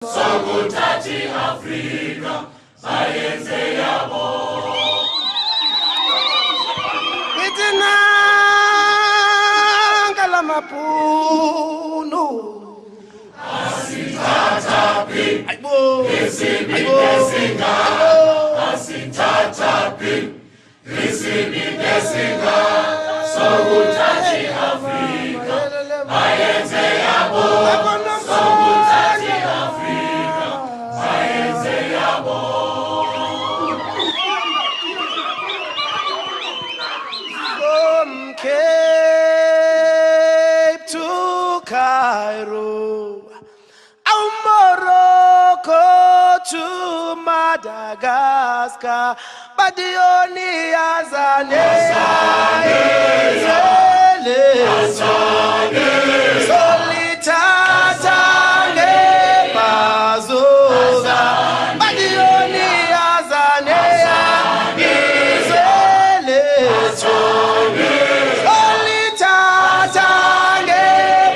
Sokuthathi Afrika bayenze yabo. Itina kalamapuno. Asithatha phi. Ayibo. Isibi ngesinga. Asithatha phi. Isibi ngesinga. Sokuthathi Afrika bayenze yabo. Sokuthathi Afrika bayenze yabo. From Cape to Cairo, Morocco to Madagascar, Badioni Azania, Solitata Bazoga, Badioni Azania, Solitata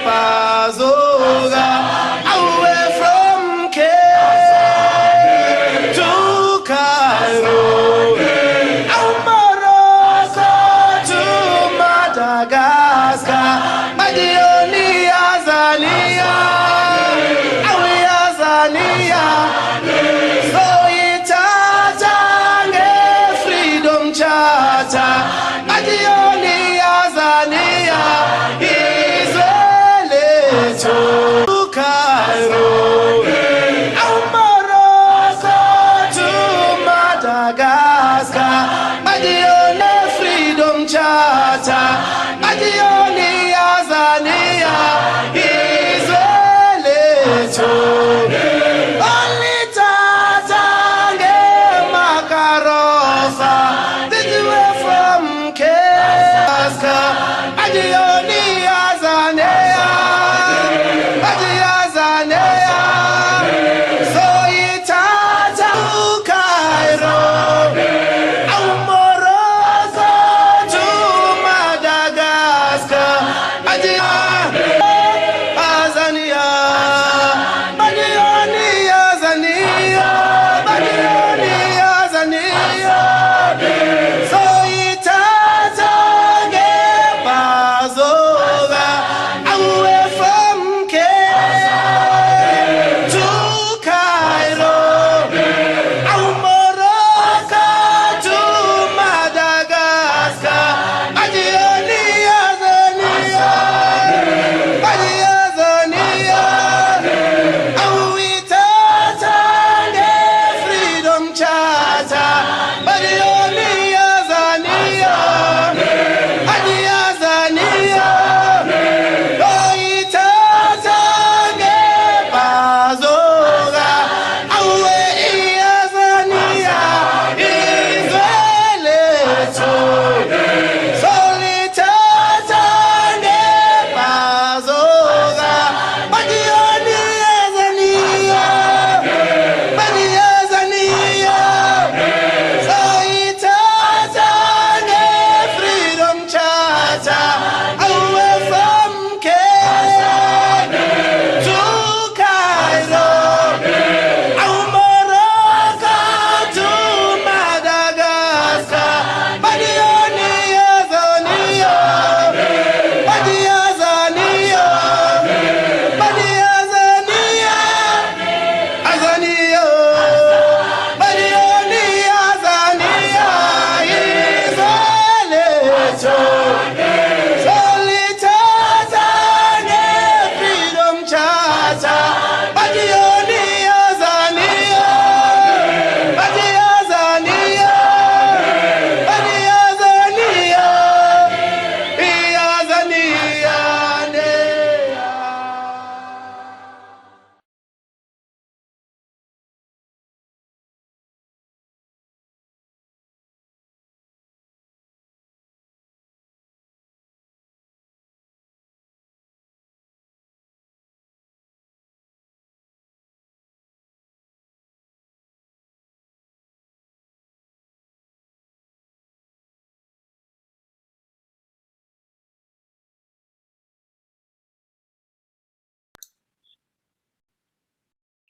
Bazoga. Away from Cape to Cairo, Morocco to Madagascar, Badioni Azania.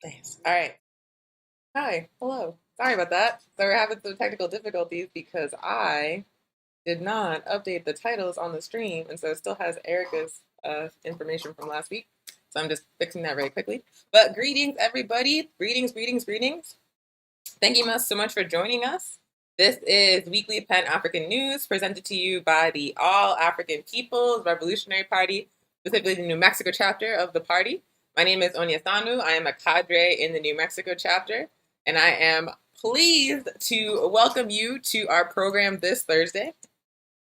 Nice. All right. Hi. Hello. Sorry about that. So we're having some technical difficulties because I did not update the titles on the stream, and so it still has Erica's information from last week. So I'm just fixing that very quickly. But greetings, everybody. Greetings, greetings, greetings. Thank you so much for joining us. This is Weekly Pan-African News presented to you by the All African People's Revolutionary Party, specifically the New Mexico chapter of the party. My name is Onyesanu. I am a cadre in the New Mexico chapter, and I am pleased to welcome you to our program this Thursday.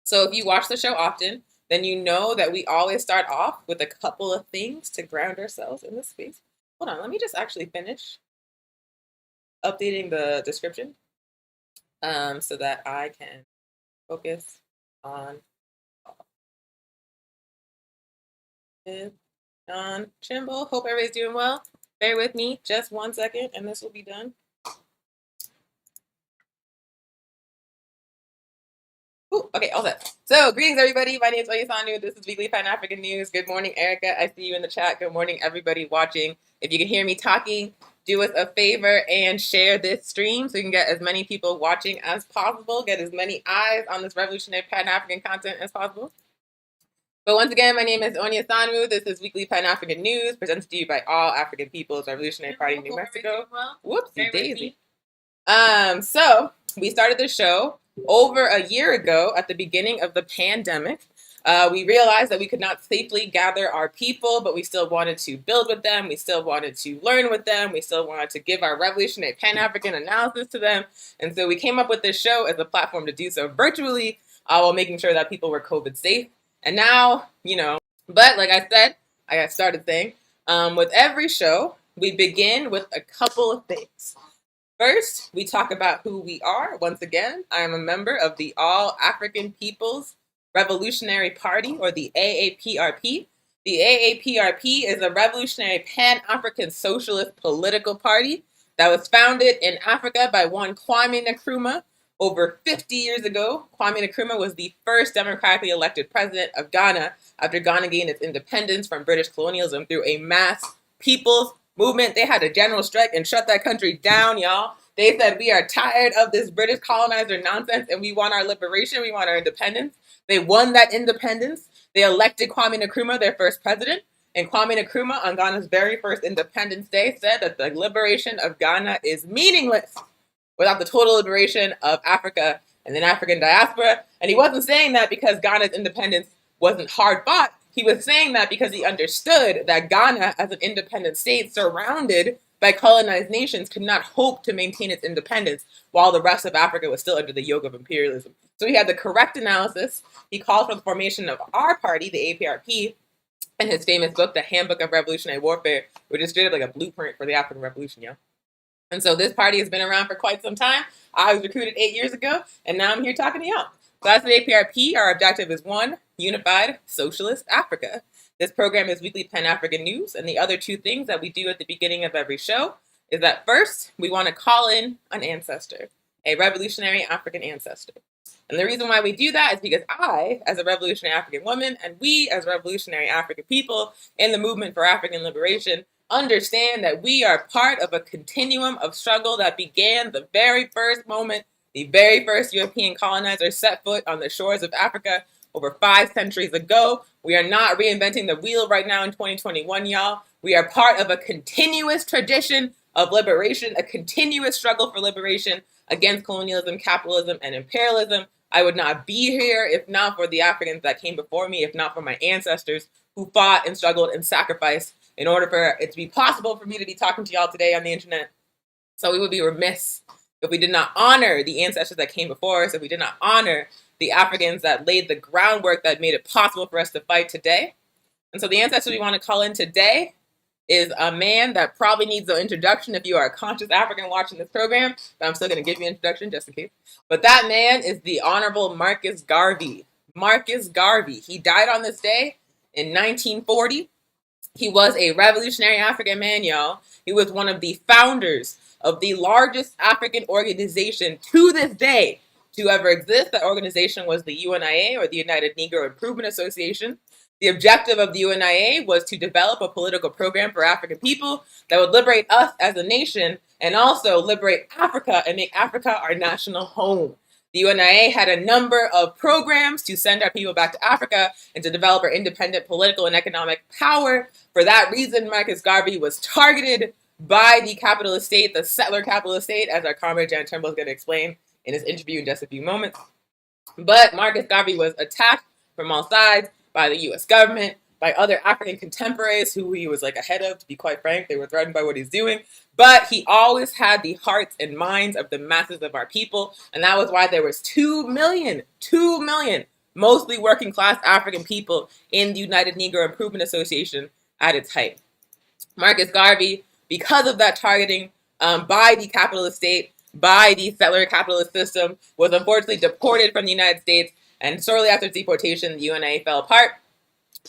So if you watch the show often, then you know that we always start off with a couple of things to ground ourselves in this space. Hold on, let me just actually finish updating the description so that I can focus on Trimble. Hope everybody's doing well. Bear with me just 1 second and this will be done. Ooh, okay, all set. So, greetings, everybody. My name is Onyesanu. This is Weekly Pan-African News. Good morning, Erica. I see you in the chat. Good morning, everybody watching. If you can hear me talking, do us a favor and share this stream so we can get as many people watching as possible, get as many eyes on this revolutionary Pan-African content as possible. But once again, my name is Onyesanu. This is Weekly Pan-African News presented to you by All African People's Revolutionary Party, New Mexico. Whoopsie daisy. So we started the show over a year ago at the beginning of the pandemic. We realized that we could not safely gather our people, but we still wanted to build with them. We still wanted to learn with them. We still wanted to give our revolutionary Pan-African analysis to them. And so we came up with this show as a platform to do so virtually while making sure that people were COVID safe. And now, but like I said, I got started saying, with every show, we begin with a couple of things. First, we talk about who we are. Once again, I am a member of the All African People's Revolutionary Party, or the AAPRP. The AAPRP is a revolutionary Pan-African socialist political party that was founded in Africa by one Kwame Nkrumah over 50 years ago. Kwame Nkrumah was the first democratically elected president of Ghana after Ghana gained its independence from British colonialism through a mass people's movement. They had a general strike and shut that country down, y'all. They said, we are tired of this British colonizer nonsense and we want our liberation. We want our independence. They won that independence. They elected Kwame Nkrumah their first president. And Kwame Nkrumah, on Ghana's very first Independence Day, said that the liberation of Ghana is meaningless without the total liberation of Africa and the African diaspora. And he wasn't saying that because Ghana's independence wasn't hard fought. He was saying that because he understood that Ghana, as an independent state surrounded by colonized nations, could not hope to maintain its independence while the rest of Africa was still under the yoke of imperialism. So he had the correct analysis. He called for the formation of our party, the AAPRP, in his famous book, The Handbook of Revolutionary Warfare, which is straight up like a blueprint for the African Revolution, yo. And so this party has been around for quite some time. I was recruited 8 years ago, and now I'm here talking to y'all. So as the APRP, our objective is one, unified socialist Africa. This program is Weekly Pan-African News, and the other two things that we do at the beginning of every show is that first, we want to call in an ancestor, a revolutionary African ancestor. And the reason why we do that is because I, as a revolutionary African woman, and we as revolutionary African people in the movement for African liberation, understand that we are part of a continuum of struggle that began the very first moment the very first European colonizers set foot on the shores of Africa over 5 centuries ago. We are not reinventing the wheel right now in 2021, y'all. We are part of a continuous tradition of liberation, a continuous struggle for liberation against colonialism, capitalism, and imperialism. I would not be here if not for the Africans that came before me, if not for my ancestors who fought and struggled and sacrificed in order for it to be possible for me to be talking to y'all today on the internet. So we would be remiss if we did not honor the ancestors that came before us, if we did not honor the Africans that laid the groundwork that made it possible for us to fight today. And so the ancestor we want to call in today is a man that probably needs an introduction if you are a conscious African watching this program, but I'm still going to give you an introduction just in case. But that man is the Honorable Marcus Garvey. Marcus Garvey. He died on this day in 1940. He was a revolutionary African man, y'all. He was one of the founders of the largest African organization to this day to ever exist. That organization was the UNIA, or the United Negro Improvement Association. The objective of the UNIA was to develop a political program for African people that would liberate us as a nation and also liberate Africa and make Africa our national home. The UNIA had a number of programs to send our people back to Africa and to develop our independent political and economic power. For that reason, Marcus Garvey was targeted by the capitalist state, the settler capitalist state, as our comrade Jan Tremble is going to explain in his interview in just a few moments. But Marcus Garvey was attacked from all sides by the U.S. government, by other African contemporaries who he was like ahead of, to be quite frank. They were threatened by what he's doing. But he always had the hearts and minds of the masses of our people. And that was why there was 2 million, mostly working class African people in the United Negro Improvement Association at its height. Marcus Garvey, because of that targeting by the capitalist state, by the settler capitalist system, was unfortunately deported from the United States, and shortly after deportation, the UNA fell apart.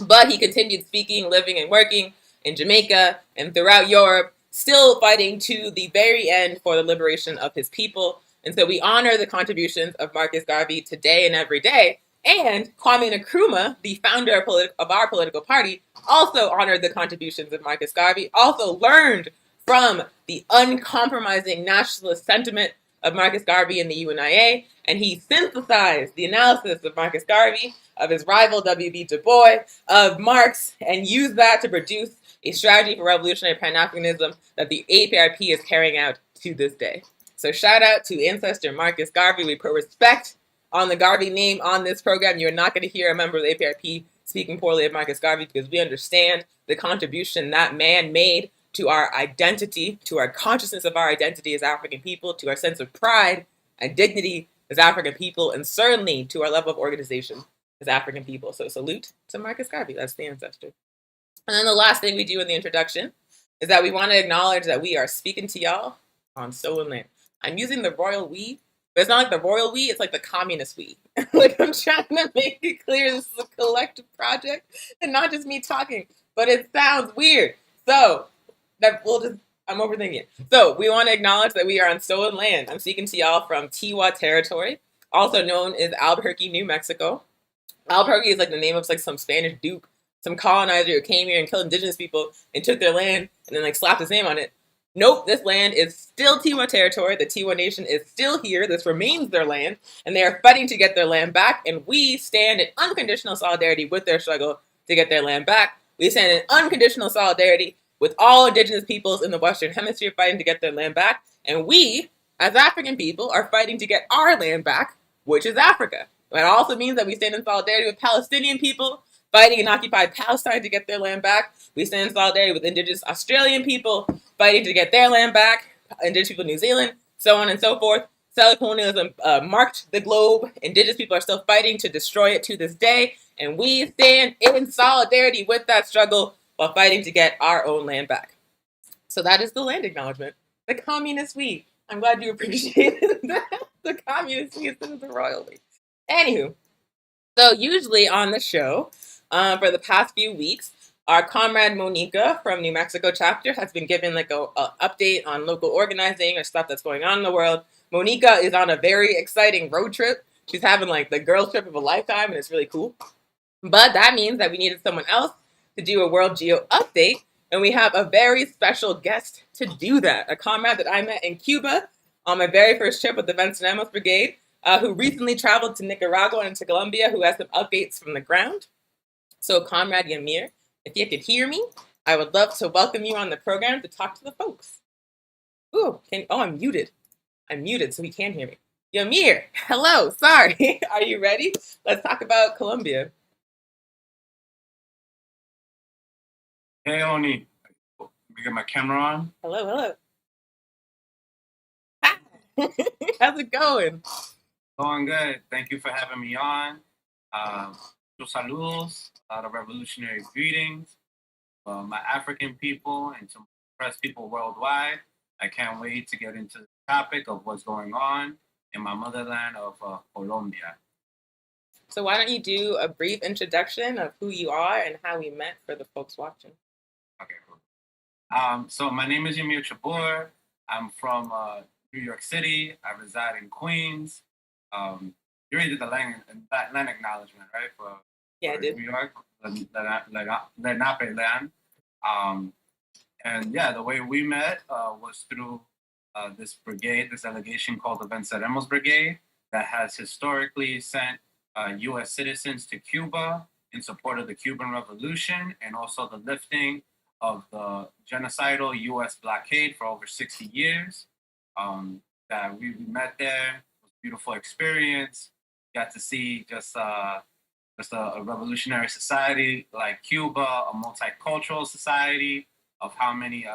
But he continued speaking, living, and working in Jamaica and throughout Europe, still fighting to the very end for the liberation of his people. And so we honor the contributions of Marcus Garvey today and every day. And Kwame Nkrumah, the founder of our political party, also honored the contributions of Marcus Garvey, also learned from the uncompromising nationalist sentiment of Marcus Garvey in the UNIA, and he synthesized the analysis of Marcus Garvey, of his rival W.B. Du Bois, of Marx, and used that to produce a strategy for revolutionary Pan-Africanism that the AAPRP is carrying out to this day. So shout out to ancestor Marcus Garvey. We put respect on the Garvey name on this program. You're not going to hear a member of the AAPRP speaking poorly of Marcus Garvey, because we understand the contribution that man made to our identity, to our consciousness of our identity as African people, to our sense of pride and dignity as African people, and certainly to our level of organization as African people. So salute to Marcus Garvey. That's the ancestor. And then the last thing we do in the introduction is that we want to acknowledge that we are speaking to y'all on stolen land. I'm using the royal we, but it's not like the royal we, it's like the communist we. Like, I'm trying to make it clear this is a collective project and not just me talking, but it sounds weird. So I'm overthinking it. So we want to acknowledge that we are on stolen land. I'm speaking to y'all from Tiwa territory, also known as Albuquerque, New Mexico. Albuquerque is like the name of like some Spanish duke, some colonizer who came here and killed indigenous people and took their land and then like slapped his name on it. Nope, this land is still Tiwa territory. The Tiwa Nation is still here. This remains their land, and they are fighting to get their land back, and we stand in unconditional solidarity with their struggle to get their land back. We stand in unconditional solidarity with all indigenous peoples in the Western Hemisphere fighting to get their land back. And we, as African people, are fighting to get our land back, which is Africa. That also means that we stand in solidarity with Palestinian people fighting in occupied Palestine to get their land back. We stand in solidarity with indigenous Australian people fighting to get their land back, indigenous people in New Zealand, so on and so forth. Settler-Colonialism marked the globe. Indigenous people are still fighting to destroy it to this day. And we stand in solidarity with that struggle while fighting to get our own land back. So that is the land acknowledgement. The communist we. I'm glad you appreciated that. The communist we instead of the royal we. Anywho, so usually on the show, for the past few weeks, our comrade Monica from New Mexico chapter has been given like a update on local organizing or stuff that's going on in the world. Monica is on a very exciting road trip. She's having like the girl trip of a lifetime, and it's really cool. But that means that we needed someone else to do a World Geo update, and we have a very special guest to do that. A comrade that I met in Cuba on my very first trip with the Venceremos Brigade, who recently traveled to Nicaragua and to Colombia, who has some updates from the ground. So Comrade Yhamir, if you could hear me, I would love to welcome you on the program to talk to the folks. Ooh, I'm muted. I'm muted so he can hear me. Yhamir, hello, sorry. Are you ready? Let's talk about Colombia. Hey, Oni. Let me get my camera on. Hello. How's it going? Going good. Thank you for having me on. Saludos, a lot of revolutionary greetings for my African people and to oppressed people worldwide. I can't wait to get into the topic of what's going on in my motherland of Colombia. So why don't you do a brief introduction of who you are and how we met for the folks watching? Okay, cool. So my name is Yhamir Chabur. I'm from New York City. I reside in Queens. You already did the land acknowledgement, right? For Yeah, I did. New York, Lenape land. And yeah, the way we met was through this brigade, this delegation called the Venceremos Brigade, that has historically sent U.S. citizens to Cuba in support of the Cuban Revolution and also the lifting of the genocidal U.S. blockade for over 60 years. That we met there. It was a beautiful experience. Got to see just a revolutionary society like Cuba, a multicultural society of how many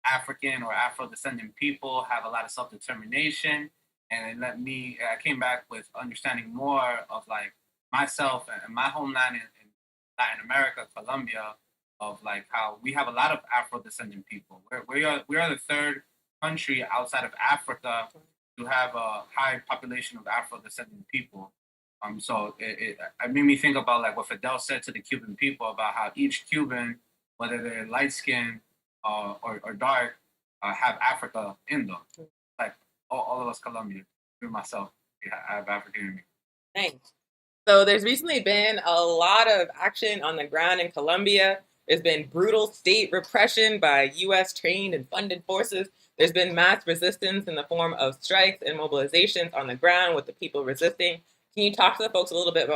African or Afro-descendant people have a lot of self-determination. And it let me, I came back with understanding more of like myself and my homeland in Latin America, Colombia, of like how we have a lot of Afro-descendant people. We are the third country outside of Africa to have a high population of Afro-descendant people. So it made me think about like what Fidel said to the Cuban people about how each Cuban, whether they're light skinned or dark, have Africa in them. Like all of us Colombians, through myself, I have Africa in me. Thanks. So there's recently been a lot of action on the ground in Colombia. There's been brutal state repression by U.S. trained and funded forces. There's been mass resistance in the form of strikes and mobilizations on the ground with the people resisting. Can you talk to the folks a little bit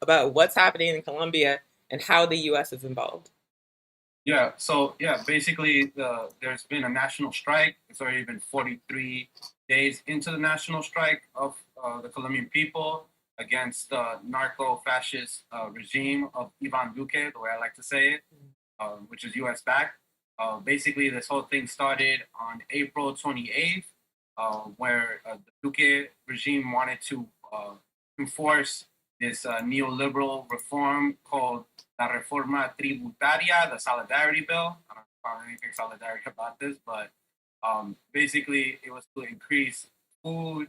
about what's happening in Colombia and how the U.S. is involved? Yeah, so basically there's been a national strike. It's already been 43 days into the national strike of the Colombian people against the narco-fascist regime of Ivan Duque, the way I like to say it, which is U.S. backed. Basically, this whole thing started on April 28th, where the Duque regime wanted to enforce this neoliberal reform called La Reforma Tributaria, the Solidarity Bill. I don't find anything solidarity about this, but basically it was to increase food,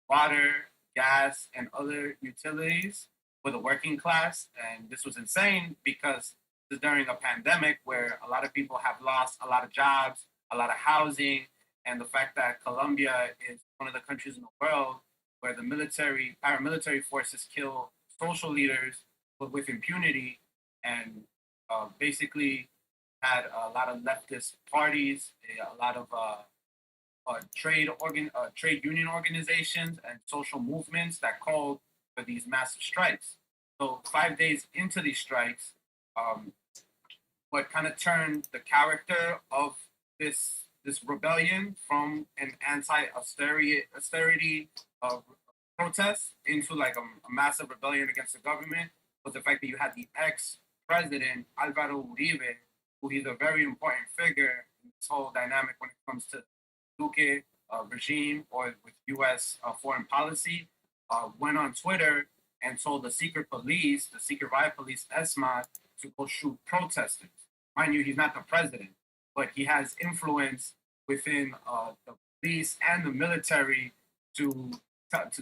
water, gas, and other utilities for the working class. And this was insane because this is during a pandemic where a lot of people have lost a lot of jobs, a lot of housing, and the fact that Colombia is one of the countries in the world where the paramilitary forces kill social leaders with impunity, and basically had a lot of leftist parties, a lot of trade union organizations and social movements that called for these massive strikes. So 5 days into these strikes, what kind of turned the character of this rebellion from an anti-austerity protest into like a massive rebellion against the government was the fact that you had the ex-president Álvaro Uribe, who is a very important figure in this whole dynamic when it comes to Duque regime or with U.S. Foreign policy, went on Twitter and told the secret riot police, ESMAD, to go shoot protesters. Mind you, he's not the president, but he has influence within the police and the military to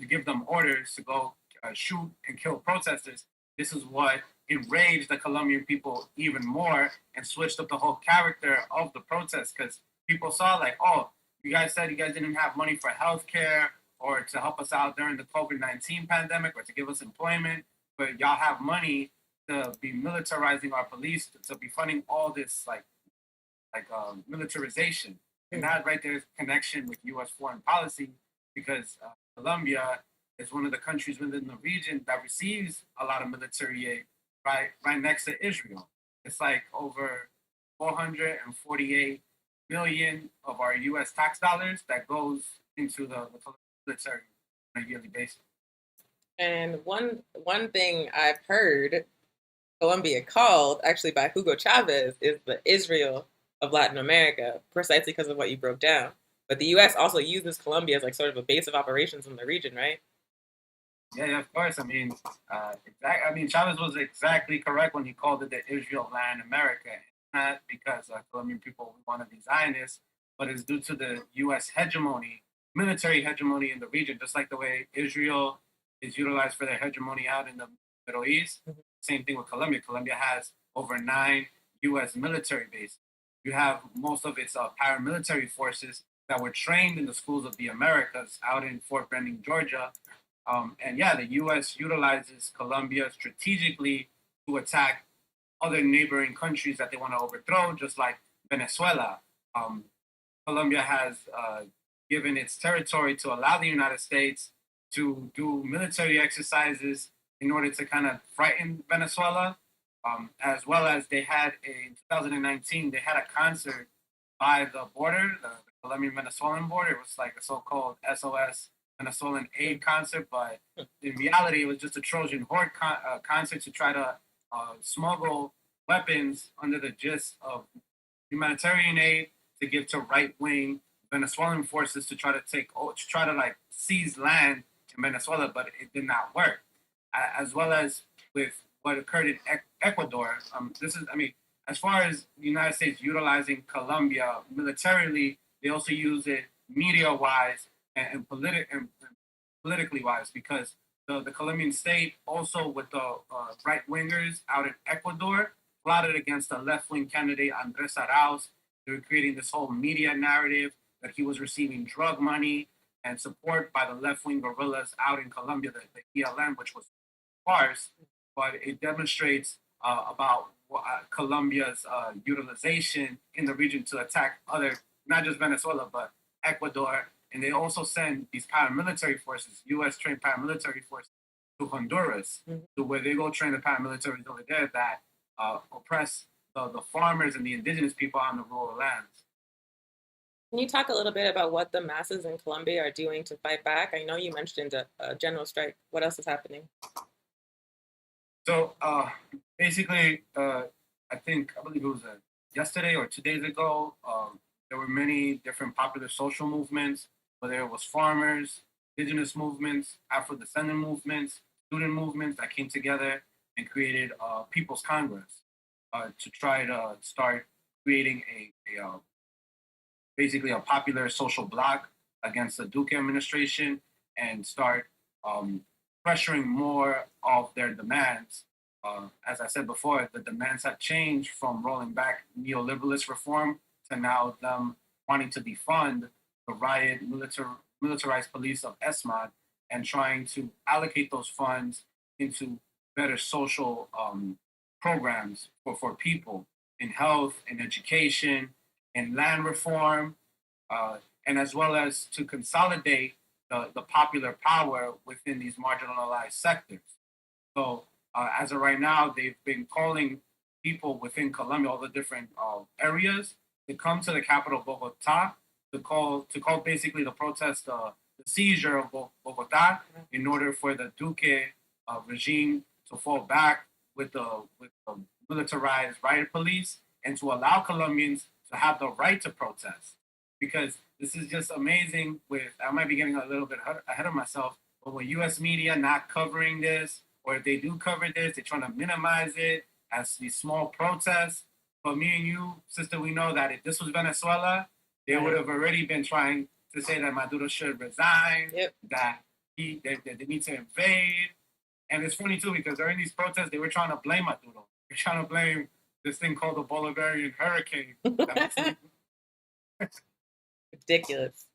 give them orders to go shoot and kill protesters. This is what enraged the Colombian people even more and switched up the whole character of the protest, because people saw like, oh, you guys said you guys didn't have money for healthcare or to help us out during the COVID-19 pandemic or to give us employment, but y'all have money to be militarizing our police, to be funding all this like militarization. And that right there is connection with U.S. foreign policy, because Colombia is one of the countries within the region that receives a lot of military aid right next to Israel. It's like over 448 billion of our U.S. tax dollars that goes into the military on a yearly basis. And one thing I've heard Colombia called, actually by Hugo Chavez, is the Israel of Latin America, precisely because of what you broke down. But the U.S. also uses Colombia as like sort of a base of operations in the region, right? Yeah, of course. I mean, Chavez was exactly correct when he called it the Israel of Latin America. Not because Colombian people want to be Zionists, but it's due to the U.S. hegemony, military hegemony in the region, just like the way Israel is utilized for their hegemony out in the Middle East. Mm-hmm. Same thing with Colombia. Colombia has over 9 U.S. military bases. You have most of its paramilitary forces that were trained in the schools of the Americas out in Fort Benning, Georgia, And yeah, the U.S. utilizes Colombia strategically to attack other neighboring countries that they want to overthrow, just like Venezuela. Colombia has given its territory to allow the United States to do military exercises in order to kind of frighten Venezuela, as well as they had in 2019, they had a concert by the border, the Colombian-Venezuelan border. It was like a so-called SOS Venezuelan aid concert, but in reality, it was just a Trojan horse concert to try to smuggle weapons under the gist of humanitarian aid to give to right-wing Venezuelan forces to try to like seize land in Venezuela, but it did not work. As well as with what occurred in Ecuador, as far as the United States utilizing Colombia militarily, they also use it media-wise and politically wise, because the Colombian state also with the right-wingers out in Ecuador plotted against the left-wing candidate Andres Arauz. They were creating this whole media narrative that he was receiving drug money and support by the left-wing guerrillas out in Colombia, the ELN, which was farce, but it demonstrates about Colombia's utilization in the region to attack other, not just Venezuela, but Ecuador. And they also send these paramilitary forces, U.S.-trained paramilitary forces, to Honduras, to where they go train the paramilitaries over there that oppress the farmers and the indigenous people on the rural lands. Can you talk a little bit about what the masses in Colombia are doing to fight back? I know you mentioned a general strike. What else is happening? So basically, I believe it was yesterday or 2 days ago, there were many different popular social movements, whether it was farmers, indigenous movements, Afro-descendant movements, student movements that came together and created People's Congress to try to start creating basically a popular social bloc against the Duque administration and start pressuring more of their demands. As I said before, the demands have changed from rolling back neoliberalist reform to now them wanting to defund the riot militarized police of ESMAD and trying to allocate those funds into better social programs for people in health, in education, in land reform, and as well as to consolidate the popular power within these marginalized sectors. So as of right now, they've been calling people within Colombia, all the different areas, to come to the capital, Bogota, to call basically the protest, the seizure of Bogota, in order for the Duque regime to fall back with the militarized riot police and to allow Colombians to have the right to protest. Because this is just amazing I might be getting a little bit ahead of myself, but with U.S. media not covering this, or if they do cover this, they're trying to minimize it as these small protests. But me and you, sister, we know that if this was Venezuela, they would have already been trying to say that Maduro should resign, that they need to invade. And it's funny too, because during these protests, they were trying to blame Maduro. They're trying to blame this thing called the Bolivarian hurricane. Ridiculous.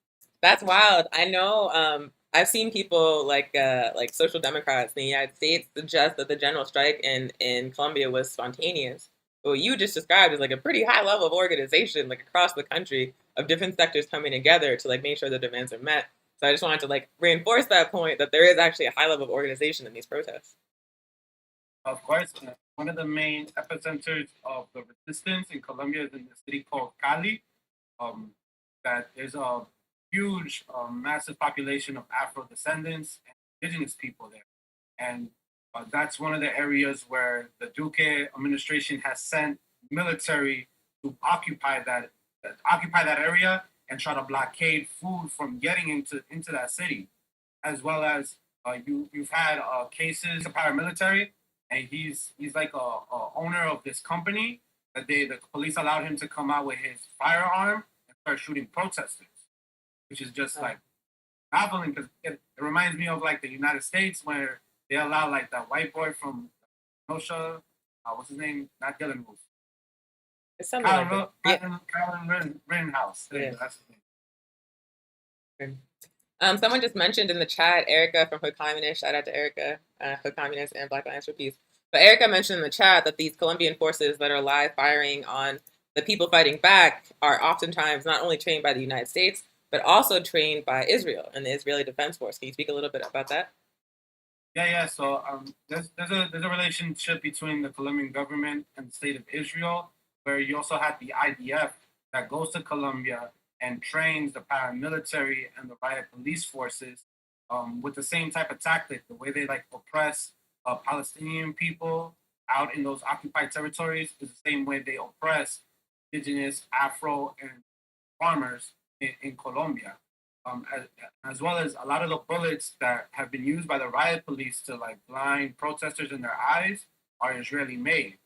That's wild. I know. I've seen people like social democrats in the United States suggest that the general strike in Colombia was spontaneous. But what you just described is like a pretty high level of organization, like across the country, of different sectors coming together to like make sure the demands are met. So I just wanted to like reinforce that point that there is actually a high level of organization in these protests. Of course, one of the main epicenters of the resistance in Colombia is in the city called Cali. That there's a huge, massive population of Afro descendants and indigenous people there. And that's one of the areas where the Duque administration has sent military to occupy that area and try to blockade food from getting into that city. As well as you've had cases of paramilitary, and he's like a owner of this company that the police allowed him to come out with his firearm and start shooting protesters, which is just like baffling, because it reminds me of like the United States, where they allow like that white boy from Kenosha, what's his name? Not Dylan Roof. It's something like Colin Rittenhouse. Yeah. That's his name. Someone just mentioned in the chat, Erica from Hood Communist, shout out to Erica, Hood Communist and Black Lions for Peace. But Erica mentioned in the chat that these Colombian forces that are live firing on the people fighting back are oftentimes not only trained by the United States, but also trained by Israel and the Israeli Defense Force. Can you speak a little bit about that? Yeah. So there's a relationship between the Colombian government and the state of Israel, where you also have the IDF that goes to Colombia and trains the paramilitary and the riot police forces with the same type of tactic. The way they like oppress Palestinian people out in those occupied territories is the same way they oppress indigenous Afro and farmers in Colombia. As well as a lot of the bullets that have been used by the riot police to like blind protesters in their eyes are Israeli made.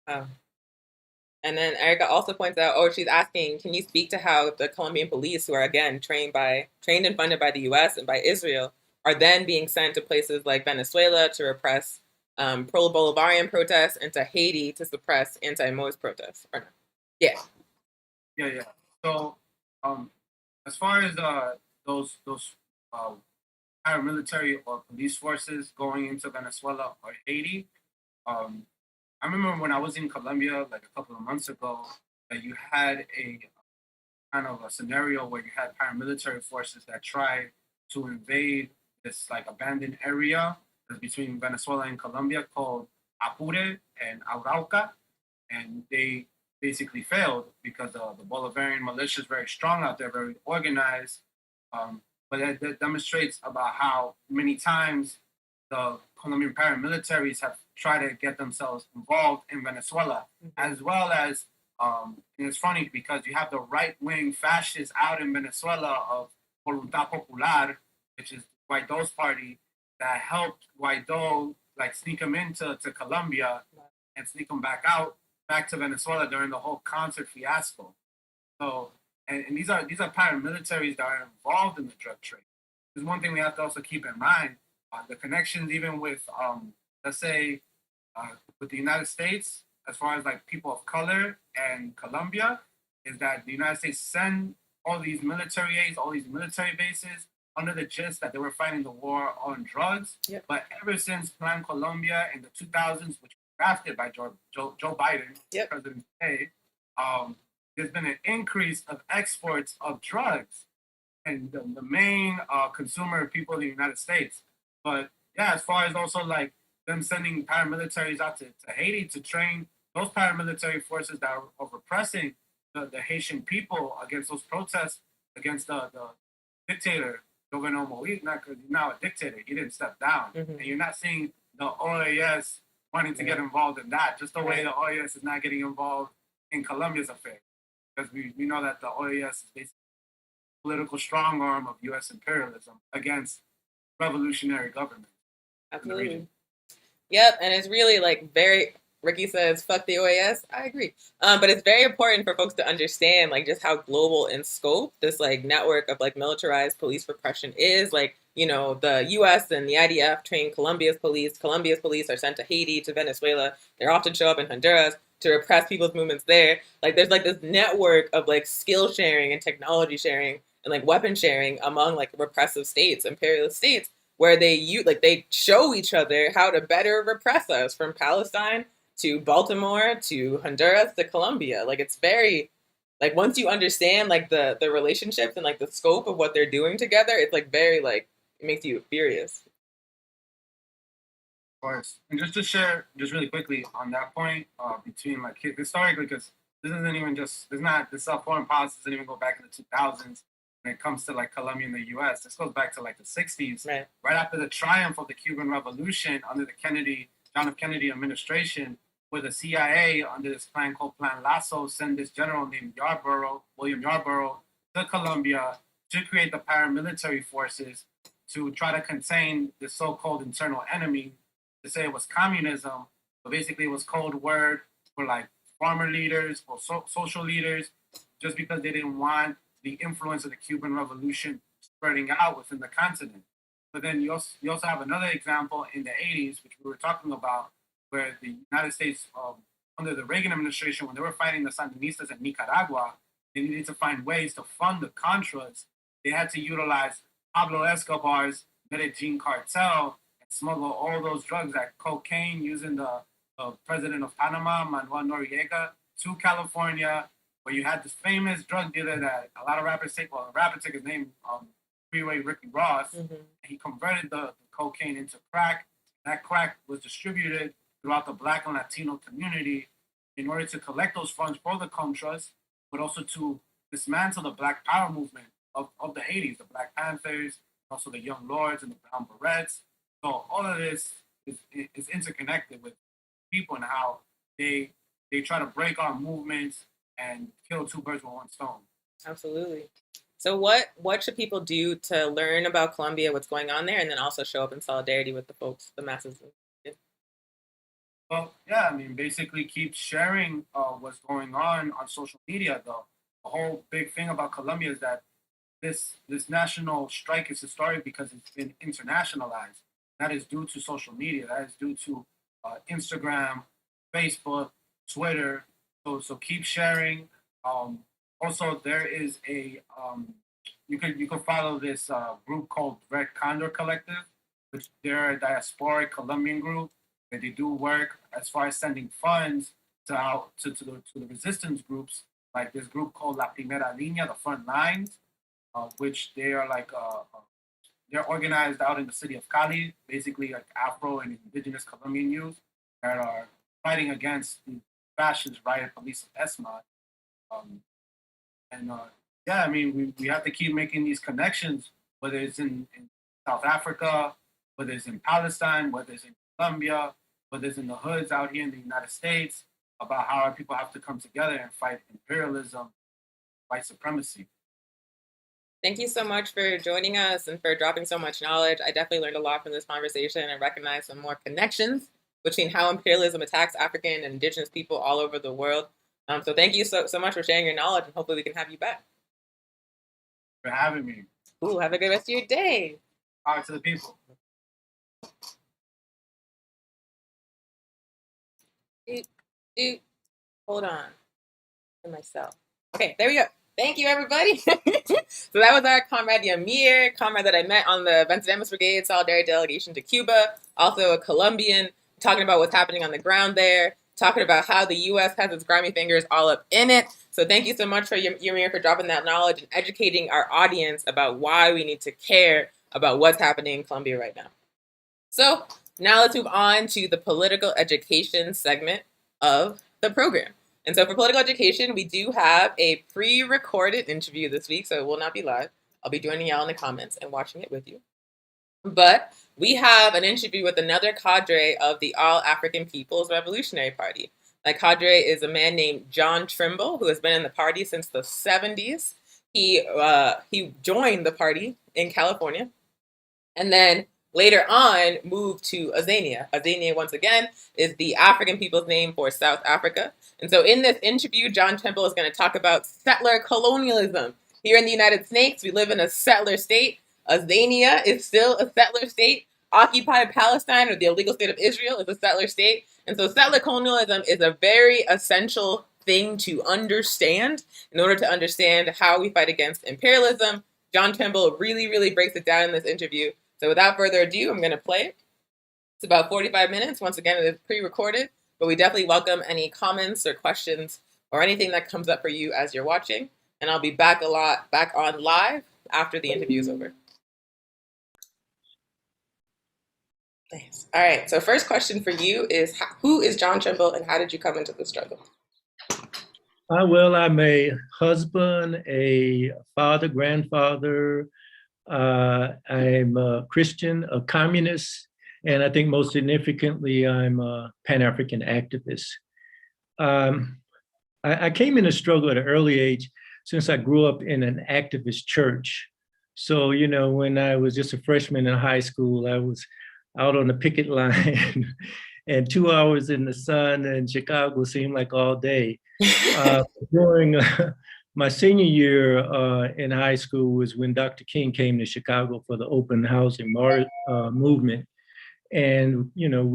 Oh. And then Erica also points out, she's asking, can you speak to how the Colombian police, who are again trained and funded by the U.S. and by Israel, are then being sent to places like Venezuela to repress pro-Bolivarian protests and to Haiti to suppress anti-Mos protests? Or no? Yeah. So, as far as those paramilitary or police forces going into Venezuela or Haiti, I remember when I was in Colombia like a couple of months ago that you had a kind of a scenario where you had paramilitary forces that tried to invade this like abandoned area that's between Venezuela and Colombia called Apure and Arauca, and they basically failed because the Bolivarian militia is very strong out there, very organized. But that demonstrates about how many times the Colombian paramilitaries have tried to get themselves involved in Venezuela, as well as, and it's funny because you have the right-wing fascists out in Venezuela of Voluntad Popular, which is Guaido's party, that helped Guaido like sneak him into Colombia and sneak him back to Venezuela during the whole concert fiasco. So, and these are paramilitaries that are involved in the drug trade. There's one thing we have to also keep in mind: the connections, even with, let's say, with the United States, as far as like people of color and Colombia, is that the United States send all these military aids, all these military bases under the gist that they were fighting the war on drugs. Yep. But ever since Plan Colombia in the 2000s, which was drafted by Joe Biden, yep, President today, there's been an increase of exports of drugs, and the main consumer people in the United States. But yeah, as far as also like them sending paramilitaries out to Haiti to train those paramilitary forces that are repressing the Haitian people against those protests against the dictator, Jovenel Moïse, because he's now a dictator. He didn't step down. And you're not seeing the OAS wanting to get involved in that, just the way the OAS is not getting involved in Colombia's affairs. Because we know that the OAS is basically a political strong arm of U.S. imperialism against revolutionary government. Absolutely. Yep, and it's really like Ricky says, fuck the OAS. I agree. But it's very important for folks to understand like just how global in scope this like network of like militarized police repression is. Like, you know, the US and the IDF train Colombia's police. Colombia's police are sent to Haiti, to Venezuela. They often show up in Honduras to repress people's movements there. Like there's like this network of like skill sharing and technology sharing and like weapon sharing among like repressive states, imperialist states, where they show each other how to better repress us, from Palestine to Baltimore to Honduras to Colombia. Like it's very, like once you understand like the relationships and like the scope of what they're doing together, it's like very like, it makes you furious. Of course. And just to share just really quickly on that point, between like historically, because this isn't even just, this foreign policy doesn't even go back in the 2000s when it comes to like Colombia and the US. This goes back to like the 60s, right after the triumph of the Cuban Revolution under the John F. Kennedy administration, where the CIA, under this plan called Plan Lasso, sent this general named William Yarborough, to Colombia to create the paramilitary forces to try to contain the so-called internal enemy. To say it was communism, but basically it was code word for like farmer leaders or social leaders, just because they didn't want the influence of the Cuban Revolution spreading out within the continent. But then you also have another example in the 80s, which we were talking about, where the United States, under the Reagan administration, when they were fighting the Sandinistas in Nicaragua, they needed to find ways to fund the Contras. They had to utilize Pablo Escobar's Medellin cartel and smuggle all those drugs, that cocaine, using the president of Panama, Manuel Noriega, to California, where you had this famous drug dealer that a lot of rappers take. Well, a rapper took his name, Freeway Ricky Ross, and he converted the cocaine into crack. That crack was distributed throughout the Black and Latino community in order to collect those funds for the Contras, but also to dismantle the Black Power movement of the 80s, the Black Panthers, also the Young Lords and the Brown Berets. So all of this is interconnected with people and how they try to break our movements and kill two birds with one stone. Absolutely. So what should people do to learn about Colombia, what's going on there, and then also show up in solidarity with the folks, the masses? Well, yeah, I mean, basically keep sharing what's going on social media, though. The whole big thing about Colombia is that this national strike is historic because it's been internationalized. That is due to social media. That is due to Instagram, Facebook, Twitter. So keep sharing. Also, there is a you can follow this group called Condor Collective, which they're a diasporic Colombian group. And they do work as far as sending funds to the resistance groups, like this group called La Primera Línea, the front lines, which they are like they're organized out in the city of Cali, basically like Afro and indigenous Colombian youth that are fighting against the fascist riot police of ESMA. Yeah, I mean, we have to keep making these connections, whether it's in South Africa, whether it's in Palestine, whether it's in Colombia, whether it's in the hoods out here in the United States, about how our people have to come together and fight imperialism, white supremacy. Thank you so much for joining us and for dropping so much knowledge. I definitely learned a lot from this conversation and recognized some more connections between how imperialism attacks African and indigenous people all over the world. So thank you so much for sharing your knowledge, and hopefully we can have you back. For having me. Cool. Have a good rest of your day. Power to the people. Hold on for myself. Okay, there we go. Thank you, everybody. So that was our comrade Yhamir, comrade that I met on the Vencedamus Brigade Solidarity Delegation to Cuba, also a Colombian, talking about what's happening on the ground there, talking about how the U.S. has its grimy fingers all up in it. So thank you so much for Yhamir for dropping that knowledge and educating our audience about why we need to care about what's happening in Colombia right now. So now let's move on to the political education segment of the program. And so for political education, we do have a pre-recorded interview this week, so it will not be live. I'll be joining y'all in the comments and watching it with you. But we have an interview with another cadre of the All African People's Revolutionary Party. That cadre is a man named John Trimble, who has been in the party since the 70s. He joined the party in California, and then later on moved to Azania. Azania, once again, is the African people's name for South Africa. And so in this interview, John Trimble is going to talk about settler-colonialism. Here in the United States, we live in a settler state. Azania is still a settler state. Occupied Palestine, or the illegal state of Israel, is a settler state. And so settler-colonialism is a very essential thing to understand in order to understand how we fight against imperialism. John Trimble really, really breaks it down in this interview. So without further ado, I'm going to play it. It's about 45 minutes. Once again, it is pre-recorded, but we definitely welcome any comments or questions or anything that comes up for you as you're watching. And I'll be back on live after the interview is over. Thanks. All right. So first question for you is, who is John Trimble and how did you come into the struggle? Well, I'm a husband, a father, grandfather. I'm a Christian, a communist, and I think most significantly, I'm a Pan-African activist. I came in a struggle at an early age since I grew up in an activist church. So, you know, when I was just a freshman in high school, I was out on the picket line and 2 hours in the sun in Chicago seemed like all day. During my senior year in high school was when Dr. King came to Chicago for the open housing movement. And, you know,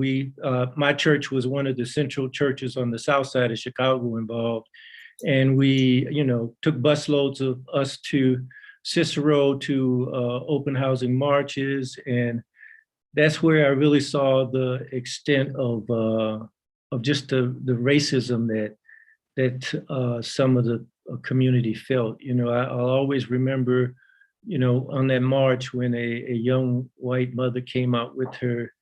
my church was one of the central churches on the south side of Chicago involved. And we, you know, took busloads of us to Cicero to open housing marches. And that's where I really saw the extent of just the racism that some of the community felt. You know, I'll always remember, you know, on that march when a young white mother came out with her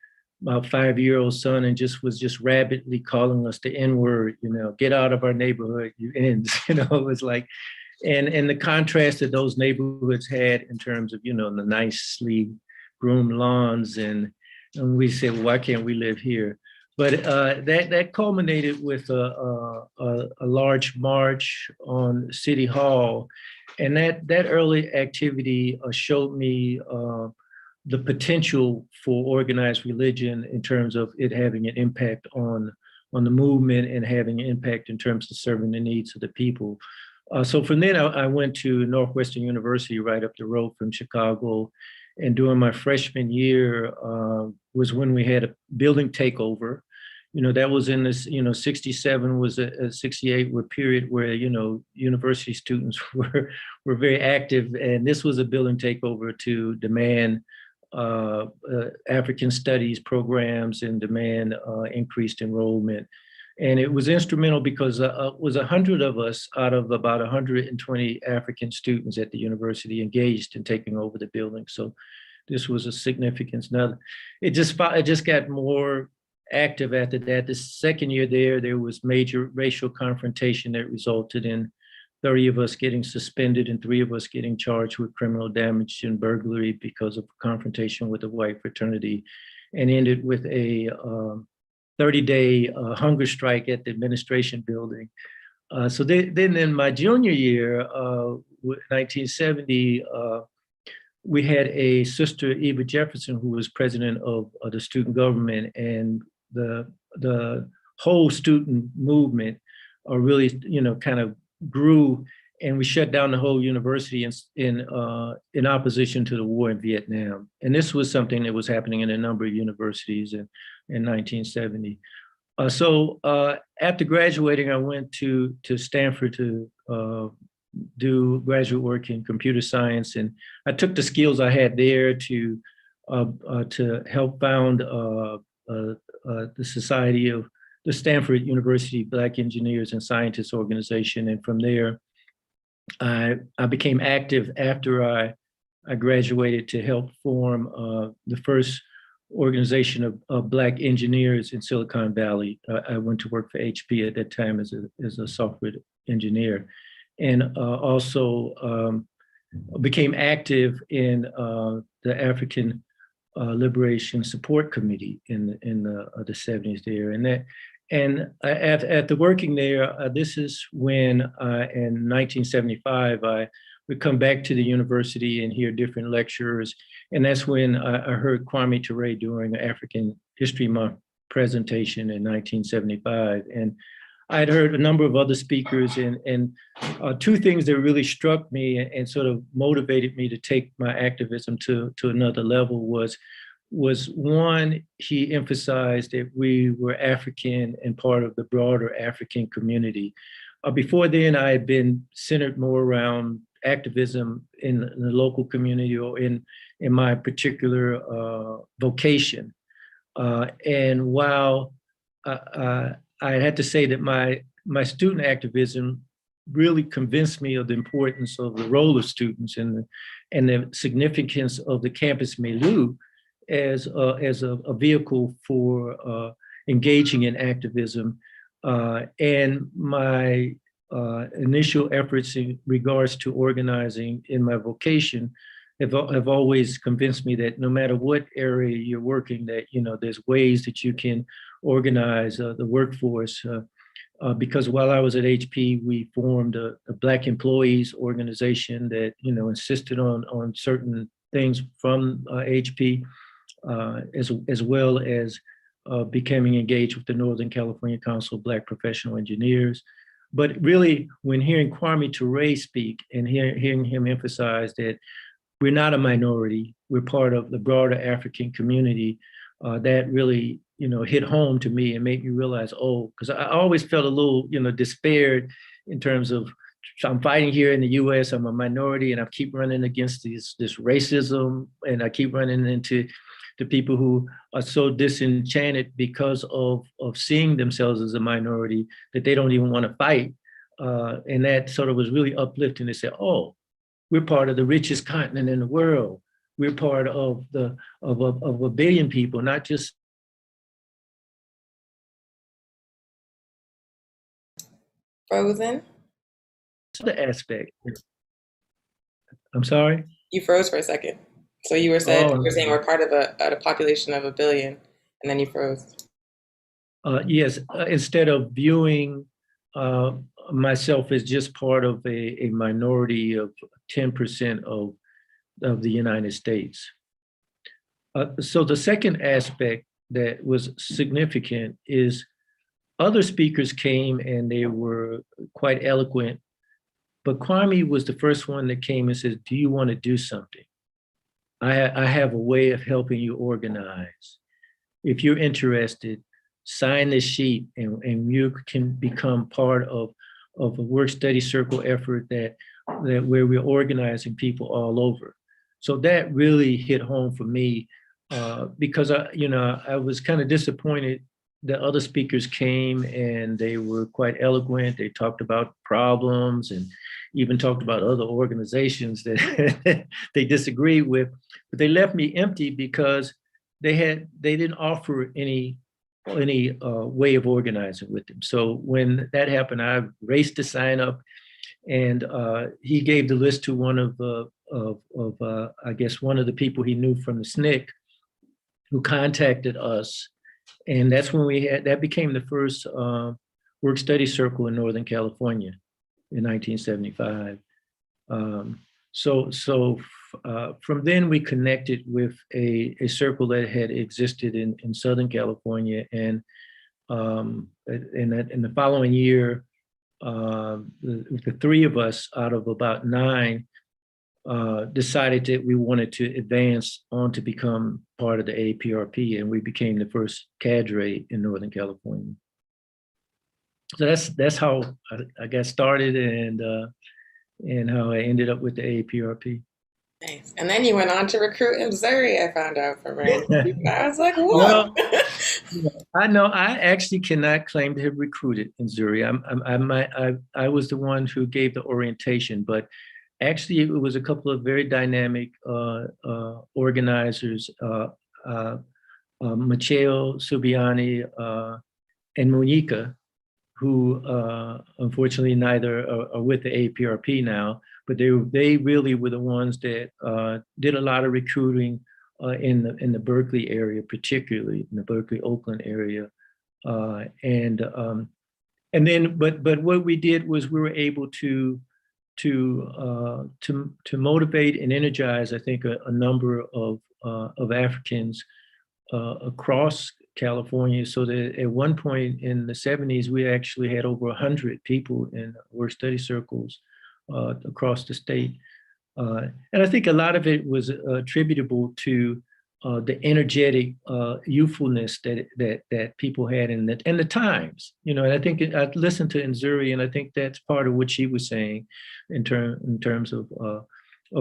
about 5-year-old son and was just rabidly calling us the N-word, you know, get out of our neighborhood, you ends. You know, it was like, and the contrast that those neighborhoods had in terms of, you know, the nicely groomed lawns, and we said, well, why can't we live here? But that culminated with a large march on City Hall, and that early activity showed me the potential for organized religion in terms of it having an impact on the movement and having an impact in terms of serving the needs of the people. So from then I went to Northwestern University right up the road from Chicago. And during my freshman year was when we had a building takeover. You know, that was in this, you know, 67 was a 68 were period where, you know, university students were very active. And this was a building takeover to demand African studies programs and demand increased enrollment. And it was instrumental because it was 100 of us out of about 120 African students at the university engaged in taking over the building. So this was a significance. Now, it just got more active after that. The second year there was major racial confrontation that resulted in 30 of us getting suspended and 3 of us getting charged with criminal damage and burglary because of confrontation with the white fraternity, and ended with a 30-day hunger strike at the administration building. So then in my junior year, 1970, we had a sister, Eva Jefferson, who was president of the student government, and the whole student movement really, you know, kind of grew, and we shut down the whole university in opposition to the war in Vietnam. And this was something that was happening in a number of universities in 1970. So after graduating, I went to Stanford to do graduate work in computer science, and I took the skills I had there to help found the Society of the Stanford University Black Engineers and Scientists Organization. And from there, I became active after I graduated to help form the first organization of Black engineers in Silicon Valley. I went to work for HP at that time as a software engineer, and also became active in the African Liberation Support Committee in the 70s there. And after working there, this is when in 1975, I would come back to the university and hear different lectures. And that's when I heard Kwame Ture during an African History Month presentation in 1975. And I had heard a number of other speakers, and 2 things that really struck me and sort of motivated me to take my activism to another level was one, he emphasized that we were African and part of the broader African community. Before then, I had been centered more around activism in the local community or in my particular vocation. And while I had to say that my student activism really convinced me of the importance of the role of students and the significance of the campus milieu as a vehicle for engaging in activism. And my initial efforts in regards to organizing in my vocation have always convinced me that no matter what area you're working, that, you know, there's ways that you can organize the workforce. Because while I was at HP, we formed a Black employees organization that, you know, insisted on certain things from HP, as well as becoming engaged with the Northern California Council of Black Professional Engineers. But really, when hearing Kwame Ture speak and hearing him emphasize that we're not a minority, we're part of the broader African community, that really, you know, hit home to me and made me realize, because I always felt a little, you know, despaired in terms of so I'm fighting here in the US, I'm a minority, and I keep running against this racism, and I keep running into the people who are so disenchanted because of seeing themselves as a minority that they don't even want to fight. And that sort of was really uplifting to say, oh, we're part of the richest continent in the world. We're part of a billion people, not just Frozen? the aspect. I'm sorry? You froze for a second. So you were saying we're part of a population of 1 billion, and then you froze. Yes, instead of viewing myself as just part of a minority of 10% of the United States. So the second aspect that was significant is other speakers came and they were quite eloquent, but Kwame was the first one that came and said, do you want to do something? I have a way of helping you organize. If you're interested, sign this sheet and you can become part of a work study circle effort that where we're organizing people all over. So that really hit home for me because I was kind of disappointed that other speakers came and they were quite eloquent. They talked about problems and even talked about other organizations that they disagreed with, but they left me empty because they didn't offer any way of organizing with them. So when that happened, I raced to sign up, and he gave the list to one of I guess one of the people he knew from the SNCC, who contacted us, and that's when that became the first work study circle in Northern California in 1975. From then we connected with a circle that had existed in Southern California, and in the following year, the three of us out of about 9 decided that we wanted to advance on to become part of the AAPRP, and we became the first cadre in Northern California. So that's how I got started and how I ended up with the AAPRP. Nice. And then you went on to recruit in Missouri, I found out from Randy. I was like, whoa. Well, I know I actually cannot claim to have recruited in Missouri. I was the one who gave the orientation, but actually it was a couple of very dynamic organizers, Macheo Subiani and Monica, who unfortunately neither are with the AAPRP now, but they really were the ones that did a lot of recruiting in the Berkeley area, particularly in the Berkeley, Oakland area, and then but what we did was we were able to motivate and energize, I think, a number of Africans across California, so that at one point in the 70s, we actually had over 100 people in work study circles across the state. And I think a lot of it was attributable to the energetic youthfulness that people had in the times, and I think I listened to Nzuri, and I think that's part of what she was saying in terms of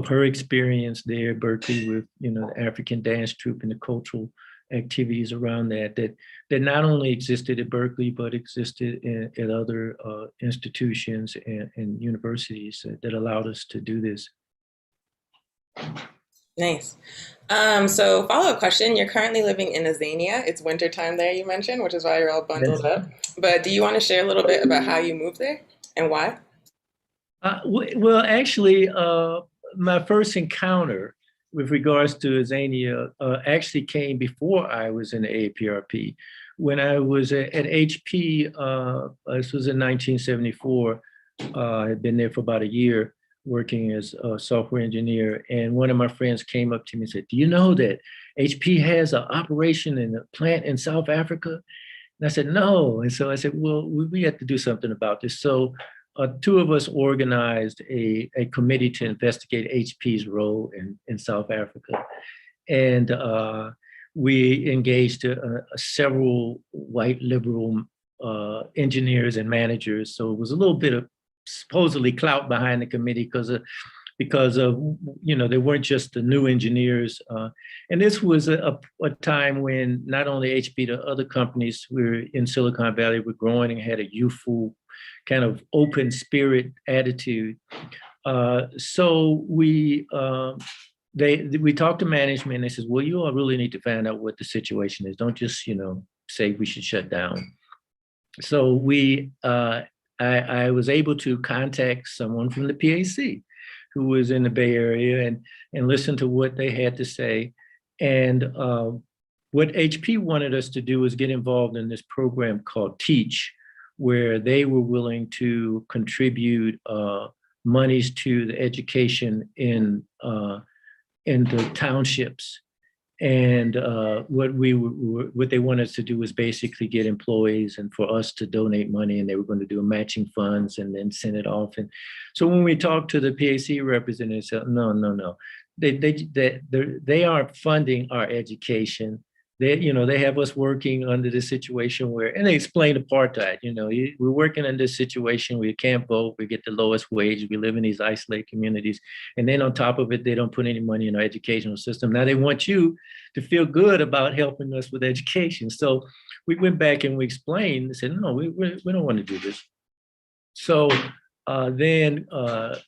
her experience there at Berkeley with, the African dance troupe and the cultural activities around that not only existed at Berkeley, but existed at other institutions and universities that allowed us to do this. Nice. So follow-up question, you're currently living in Azania. It's wintertime there, you mentioned, which is why you're all bundled up. But do you want to share a little bit about how you moved there and why? Well, actually, my first encounter with regards to Azania actually came before I was in the AAPRP. When I was at HP, this was in 1974, I had been there for about a year working as a software engineer. And one of my friends came up to me and said, do you know that HP has an operation in a plant in South Africa? And I said, no. And so I said, well, we have to do something about this. So 2 of us organized a committee to investigate HP's role in South Africa. And we engaged several white liberal engineers and managers. So it was a little bit of supposedly clout behind the committee because of they weren't just the new engineers. And this was a time when not only HP, the other companies were in Silicon Valley were growing and had a youthful kind of open spirit attitude. So we talked to management and they said, well, you all really need to find out what the situation is. Don't just, say we should shut down. So I was able to contact someone from the PAC who was in the Bay Area and listen to what they had to say. And what HP wanted us to do was get involved in this program called Teach, where they were willing to contribute monies to the education in the townships. And what they wanted us to do was basically get employees and for us to donate money, and they were going to do a matching funds and then send it off. And so when we talked to the PAC representatives, said, no, they aren't funding our education. They have us working under this situation where, and they explained apartheid, we're working in this situation where you can't vote, we get the lowest wage, we live in these isolated communities. And then on top of it, they don't put any money in our educational system. Now they want you to feel good about helping us with education. So we went back and we explained and said, no, we don't want to do this. So then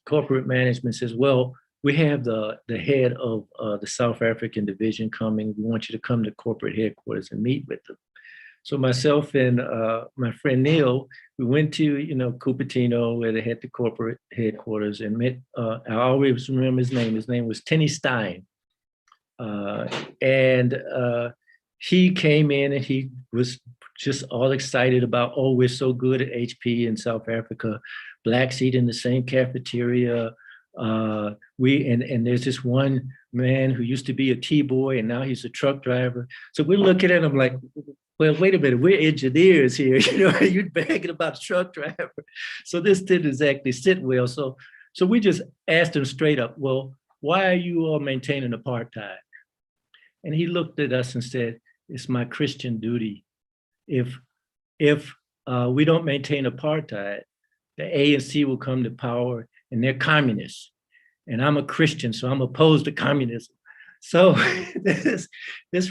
corporate management says, well, we have the head of the South African division coming. We want you to come to corporate headquarters and meet with them. So myself and my friend Neil, we went to Cupertino, where they had the corporate headquarters, and met. I always remember his name. His name was Tenny Stein, and he came in and he was just all excited about, oh, we're so good at HP in South Africa. Blacks eat in the same cafeteria. And there's this one man who used to be a T-boy and now he's a truck driver. So we're looking at him like, well, wait a minute, we're engineers here. You're bragging about a truck driver. So this didn't exactly sit well. So we just asked him straight up, well, why are you all maintaining apartheid? And he looked at us and said, it's my Christian duty. If we don't maintain apartheid, the ANC will come to power and they're communists. And I'm a Christian, so I'm opposed to communism. So this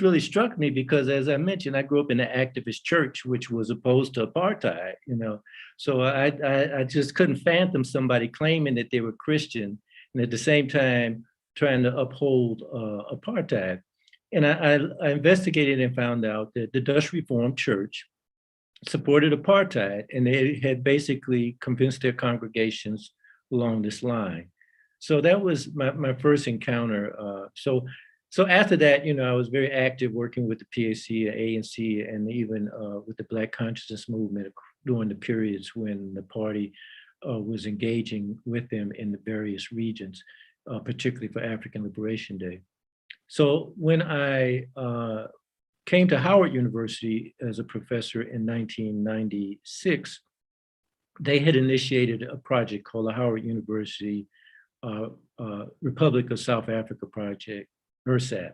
really struck me because, as I mentioned, I grew up in an activist church, which was opposed to apartheid, So I just couldn't fathom somebody claiming that they were Christian and at the same time trying to uphold apartheid. And I investigated and found out that the Dutch Reformed Church supported apartheid, and they had basically convinced their congregations along this line. So that was my first encounter. So after that, I was very active working with the PAC, ANC, and even with the Black Consciousness movement during the periods when the party was engaging with them in the various regions, particularly for African Liberation Day. So when I came to Howard University as a professor in 1996, they had initiated a project called the Howard University Republic of South Africa Project, HRSAP.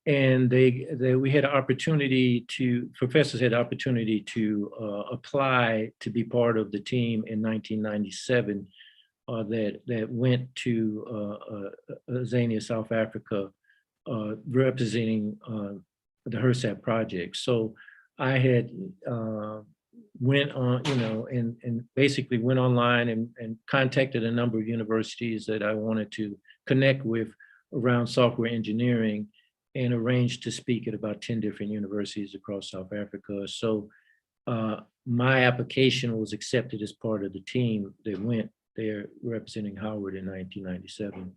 And we had an opportunity professors had the opportunity to apply to be part of the team in 1997 that went to Azania, South Africa, representing the HRSAP project. So I had went on, and basically went online and contacted a number of universities that I wanted to connect with around software engineering, and arranged to speak at about 10 different universities across South Africa. So my application was accepted as part of the team that went there representing Howard in 1997.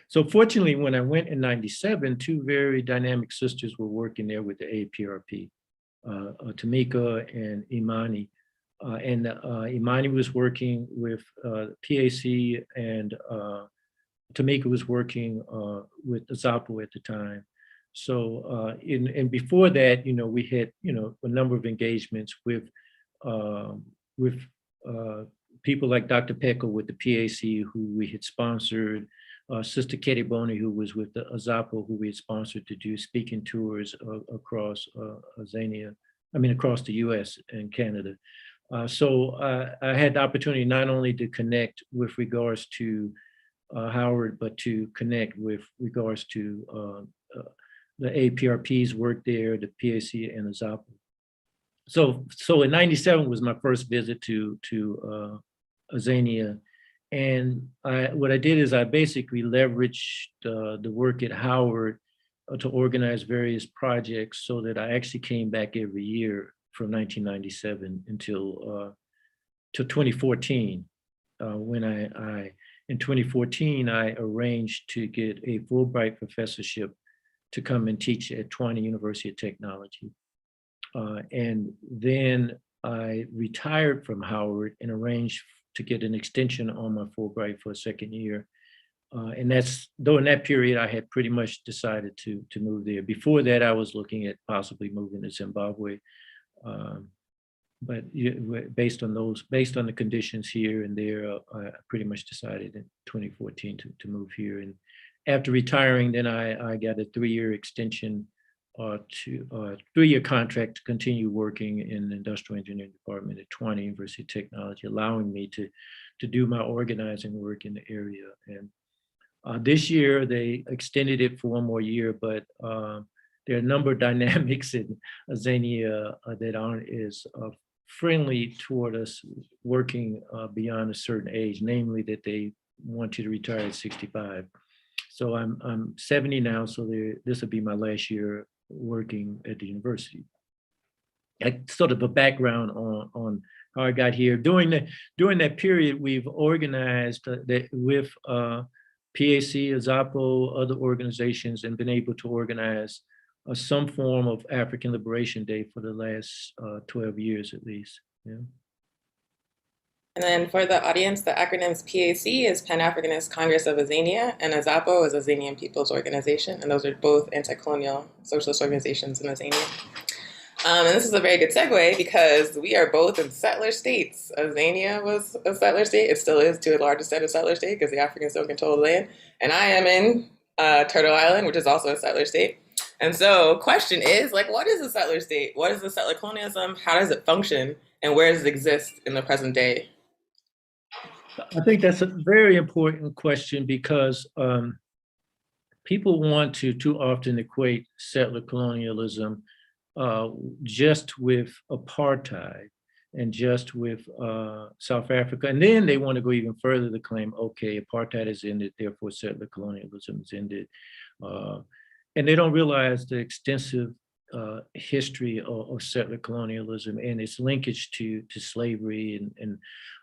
So fortunately, when I went in 97, two very dynamic sisters were working there with the AAPRP, Tamika and Imani. Imani was working with PAC, and Tamika was working with Zapo at the time. So, and before that, we had, a number of engagements with people like Dr. Pecco with the PAC, who we had sponsored, Sister Katie Boney, who was with the Zapo, who we had sponsored to do speaking tours across Azania, across the US and Canada. I had the opportunity not only to connect with regards to Howard, but to connect with regards to the AAPRP's work there, the PAC and the Azapa. So in '97 was my first visit to Azania. And what I did is I basically leveraged the work at Howard to organize various projects so that I actually came back every year from 1997 until 2014, when in 2014, I arranged to get a Fulbright professorship to come and teach at Twana University of Technology. And then I retired from Howard and arranged to get an extension on my Fulbright for a second year. And though in that period, I had pretty much decided to move there. Before that, I was looking at possibly moving to Zimbabwe. But based on the conditions here and there, I pretty much decided in 2014 to move here. And after retiring, then I got a 3-year extension to 3-year contract to continue working in the industrial engineering department at Twana University of Technology, allowing me to do my organizing work in the area. And this year they extended it for 1 more year, but there are a number of dynamics in Azania that aren't as friendly toward us working beyond a certain age, namely that they want you to retire at 65. So I'm 70 now, so this will be my last year working at the university. Sort of a background on how I got here. During that period, we've organized with PAC, Azapo, other organizations, and been able to organize some form of African Liberation Day for the last 12 years at least. Yeah. And then for the audience, the acronyms PAC is Pan-Africanist Congress of Azania, and Azapo is Azanian People's Organization, and those are both anti-colonial socialist organizations in Azania. And this is a very good segue because we are both in settler states. Azania was a settler state. It still is to a large extent a settler state because the Africans don't control the land. And I am in Turtle Island, which is also a settler state. And so question is, like, what is a settler state? What is the settler colonialism? How does it function? And where does it exist in the present day? I think that's a very important question because people want to too often equate settler colonialism just with apartheid and just with South Africa. And then they want to go even further to claim, okay, apartheid is ended, therefore settler colonialism is ended. And they don't realize the extensive history of settler colonialism and its linkage to slavery and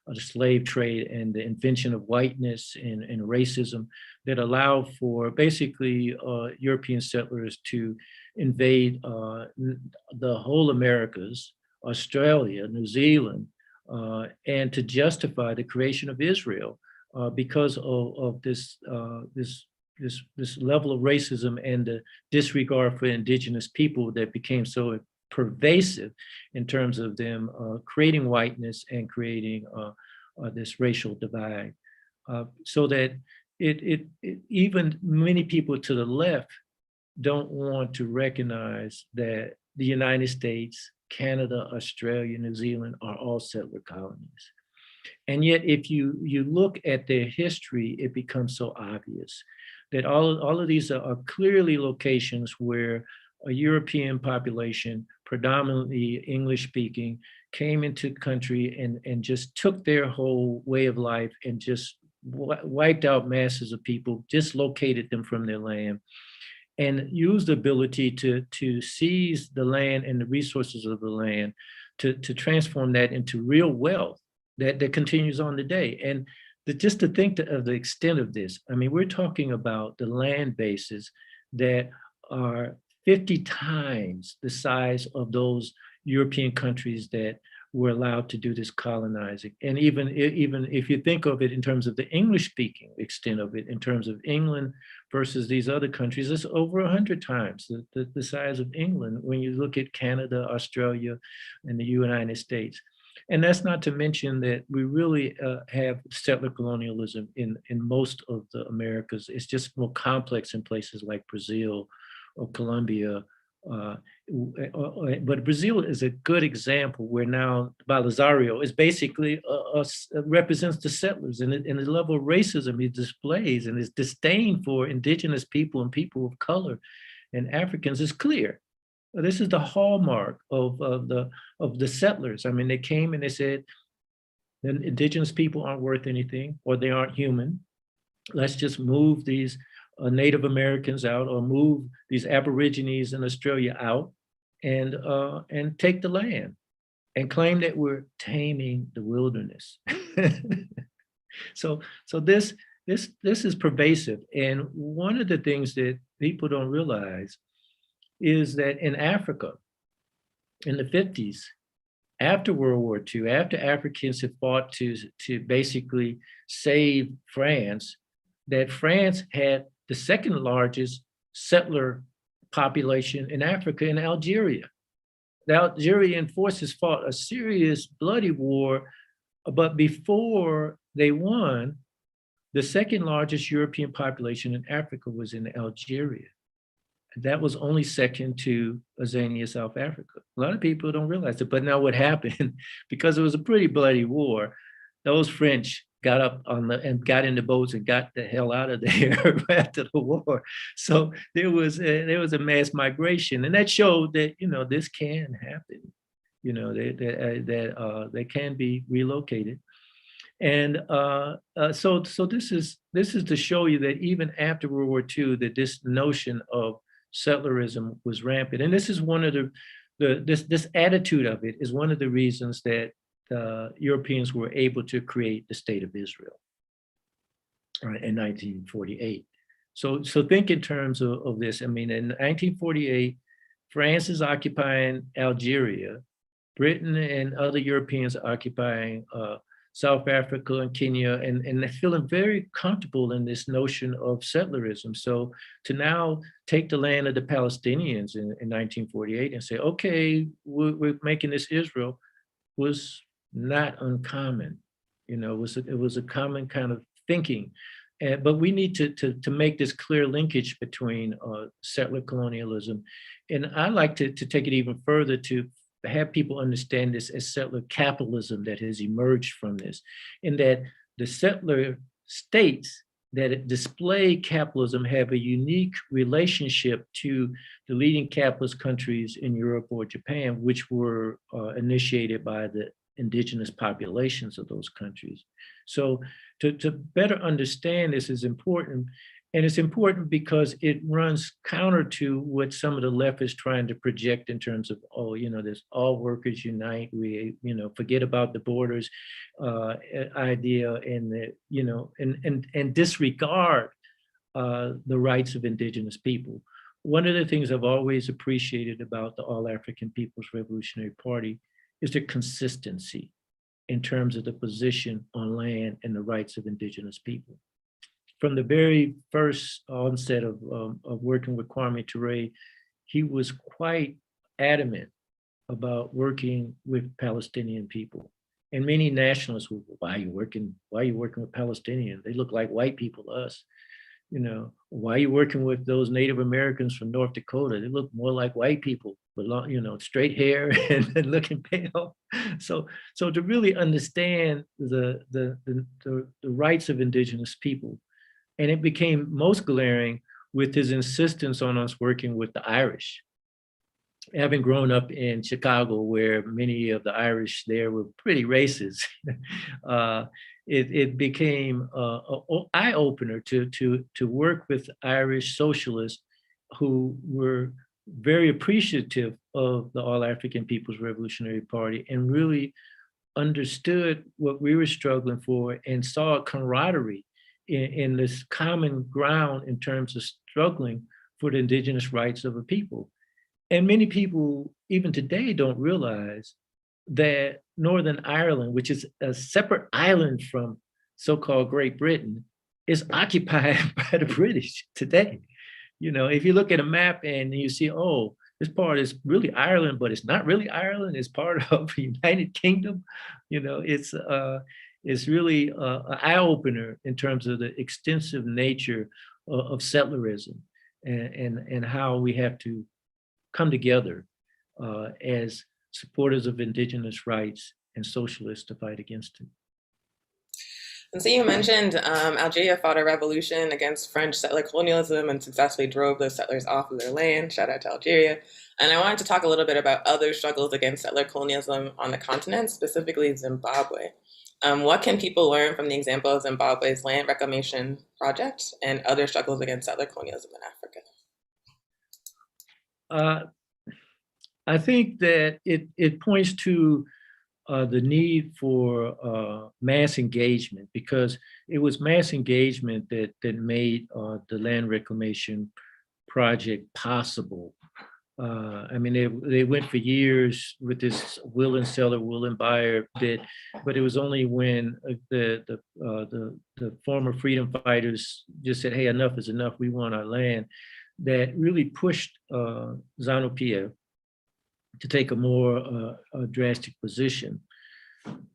the slave trade and the invention of whiteness and racism that allowed for basically European settlers to invade the whole Americas, Australia, New Zealand, and to justify the creation of Israel because of this level of racism and the disregard for indigenous people that became so pervasive in terms of them creating whiteness and creating this racial divide. So that even many people to the left don't want to recognize that the United States, Canada, Australia, New Zealand are all settler colonies. And yet, if you look at their history, it becomes so obvious that all of these are clearly locations where a European population, predominantly English speaking, came into the country and just took their whole way of life and just wiped out masses of people, dislocated them from their land, and used the ability to seize the land and the resources of the land to transform that into real wealth that continues on today. And just to think of the extent of this, I mean, we're talking about the land bases that are 50 times the size of those European countries that were allowed to do this colonizing. And even if you think of it in terms of the English-speaking extent of it, in terms of England versus these other countries, it's over 100 times the size of England when you look at Canada, Australia, and the United States. And that's not to mention that we really have settler colonialism in most of the Americas. It's just more complex in places like Brazil or Colombia But Brazil is a good example where now Belisario is basically represents the settlers, and the level of racism he displays and his disdain for indigenous people and people of color and Africans is clear. This is the hallmark of the settlers. I mean, they came and they said, the indigenous people aren't worth anything, or they aren't human. Let's just move these Native Americans out, or move these Aborigines in Australia out, and take the land, and claim that we're taming the wilderness. So this is pervasive. And one of the things that people don't realize is that in Africa, in the 50s, after World War II, after Africans had fought to basically save France, that France had the second largest settler population in Africa, in Algeria. The Algerian forces fought a serious bloody war, but before they won, the second largest European population in Africa was in Algeria. That was only second to Azania, South Africa. A lot of people don't realize it, but now what happened, because it was a pretty bloody war, those French got up and got in the boats and got the hell out of there after the war. So there was a mass migration, and that showed that, you know, this can happen. You know, that they can be relocated. And so this is to show you that even after World War II, that this notion of settlerism was rampant. And this is one of this attitude of it is one of the reasons that Europeans were able to create the state of Israel in 1948. So think in terms of this. I mean, in 1948, France is occupying Algeria, Britain and other Europeans are occupying South Africa and Kenya, and they're feeling very comfortable in this notion of settlerism. So to now take the land of the Palestinians in 1948 and say, okay, we're making this Israel, was not uncommon. You know, it was a common kind of thinking. But we need to make this clear linkage between settler colonialism. And I like to take it even further to have people understand this as settler capitalism that has emerged from this, in that the settler states that display capitalism have a unique relationship to the leading capitalist countries in Europe or Japan, which were initiated by the indigenous populations of those countries. So to better understand this is important. And it's important because it runs counter to what some of the left is trying to project in terms of, oh, you know, this all workers unite, we, you know, forget about the borders idea, and the, you know, and disregard the rights of indigenous people. One of the things I've always appreciated about the All African People's Revolutionary Party is the consistency in terms of the position on land and the rights of indigenous people. From the very first onset of working with Kwame Ture, he was quite adamant about working with Palestinian people. And many nationalists were, why are you working with Palestinians? They look like white people to us. You know, why are you working with those Native Americans from North Dakota? They look more like white people, but long, you know, straight hair and looking pale. So to really understand the rights of indigenous people. And it became most glaring with his insistence on us working with the Irish. Having grown up in Chicago, where many of the Irish there were pretty racist, it became an eye-opener to work with Irish socialists who were very appreciative of the All African People's Revolutionary Party and really understood what we were struggling for and saw a camaraderie in this common ground in terms of struggling for the indigenous rights of a people. And many people, even today, don't realize that Northern Ireland, which is a separate island from so-called Great Britain, is occupied by the British today. You know, if you look at a map and you see, oh, this part is really Ireland, but it's not really Ireland, it's part of the United Kingdom. You know, it's really an eye-opener in terms of the extensive nature of settlerism and how we have to come together as supporters of indigenous rights and socialists to fight against it. And so you mentioned Algeria fought a revolution against French settler colonialism and successfully drove those settlers off of their land. Shout out to Algeria. And I wanted to talk a little bit about other struggles against settler colonialism on the continent, specifically Zimbabwe. What can people learn from the example of Zimbabwe's land reclamation project and other struggles against settler colonialism in Africa? I think that it points to the need for mass engagement, because it was mass engagement that made the land reclamation project possible. I mean, they went for years with this will and seller, will and buyer bit, but it was only when the former freedom fighters just said, "Hey, enough is enough. We want our land," that really pushed ZANU-PF to take a more drastic position.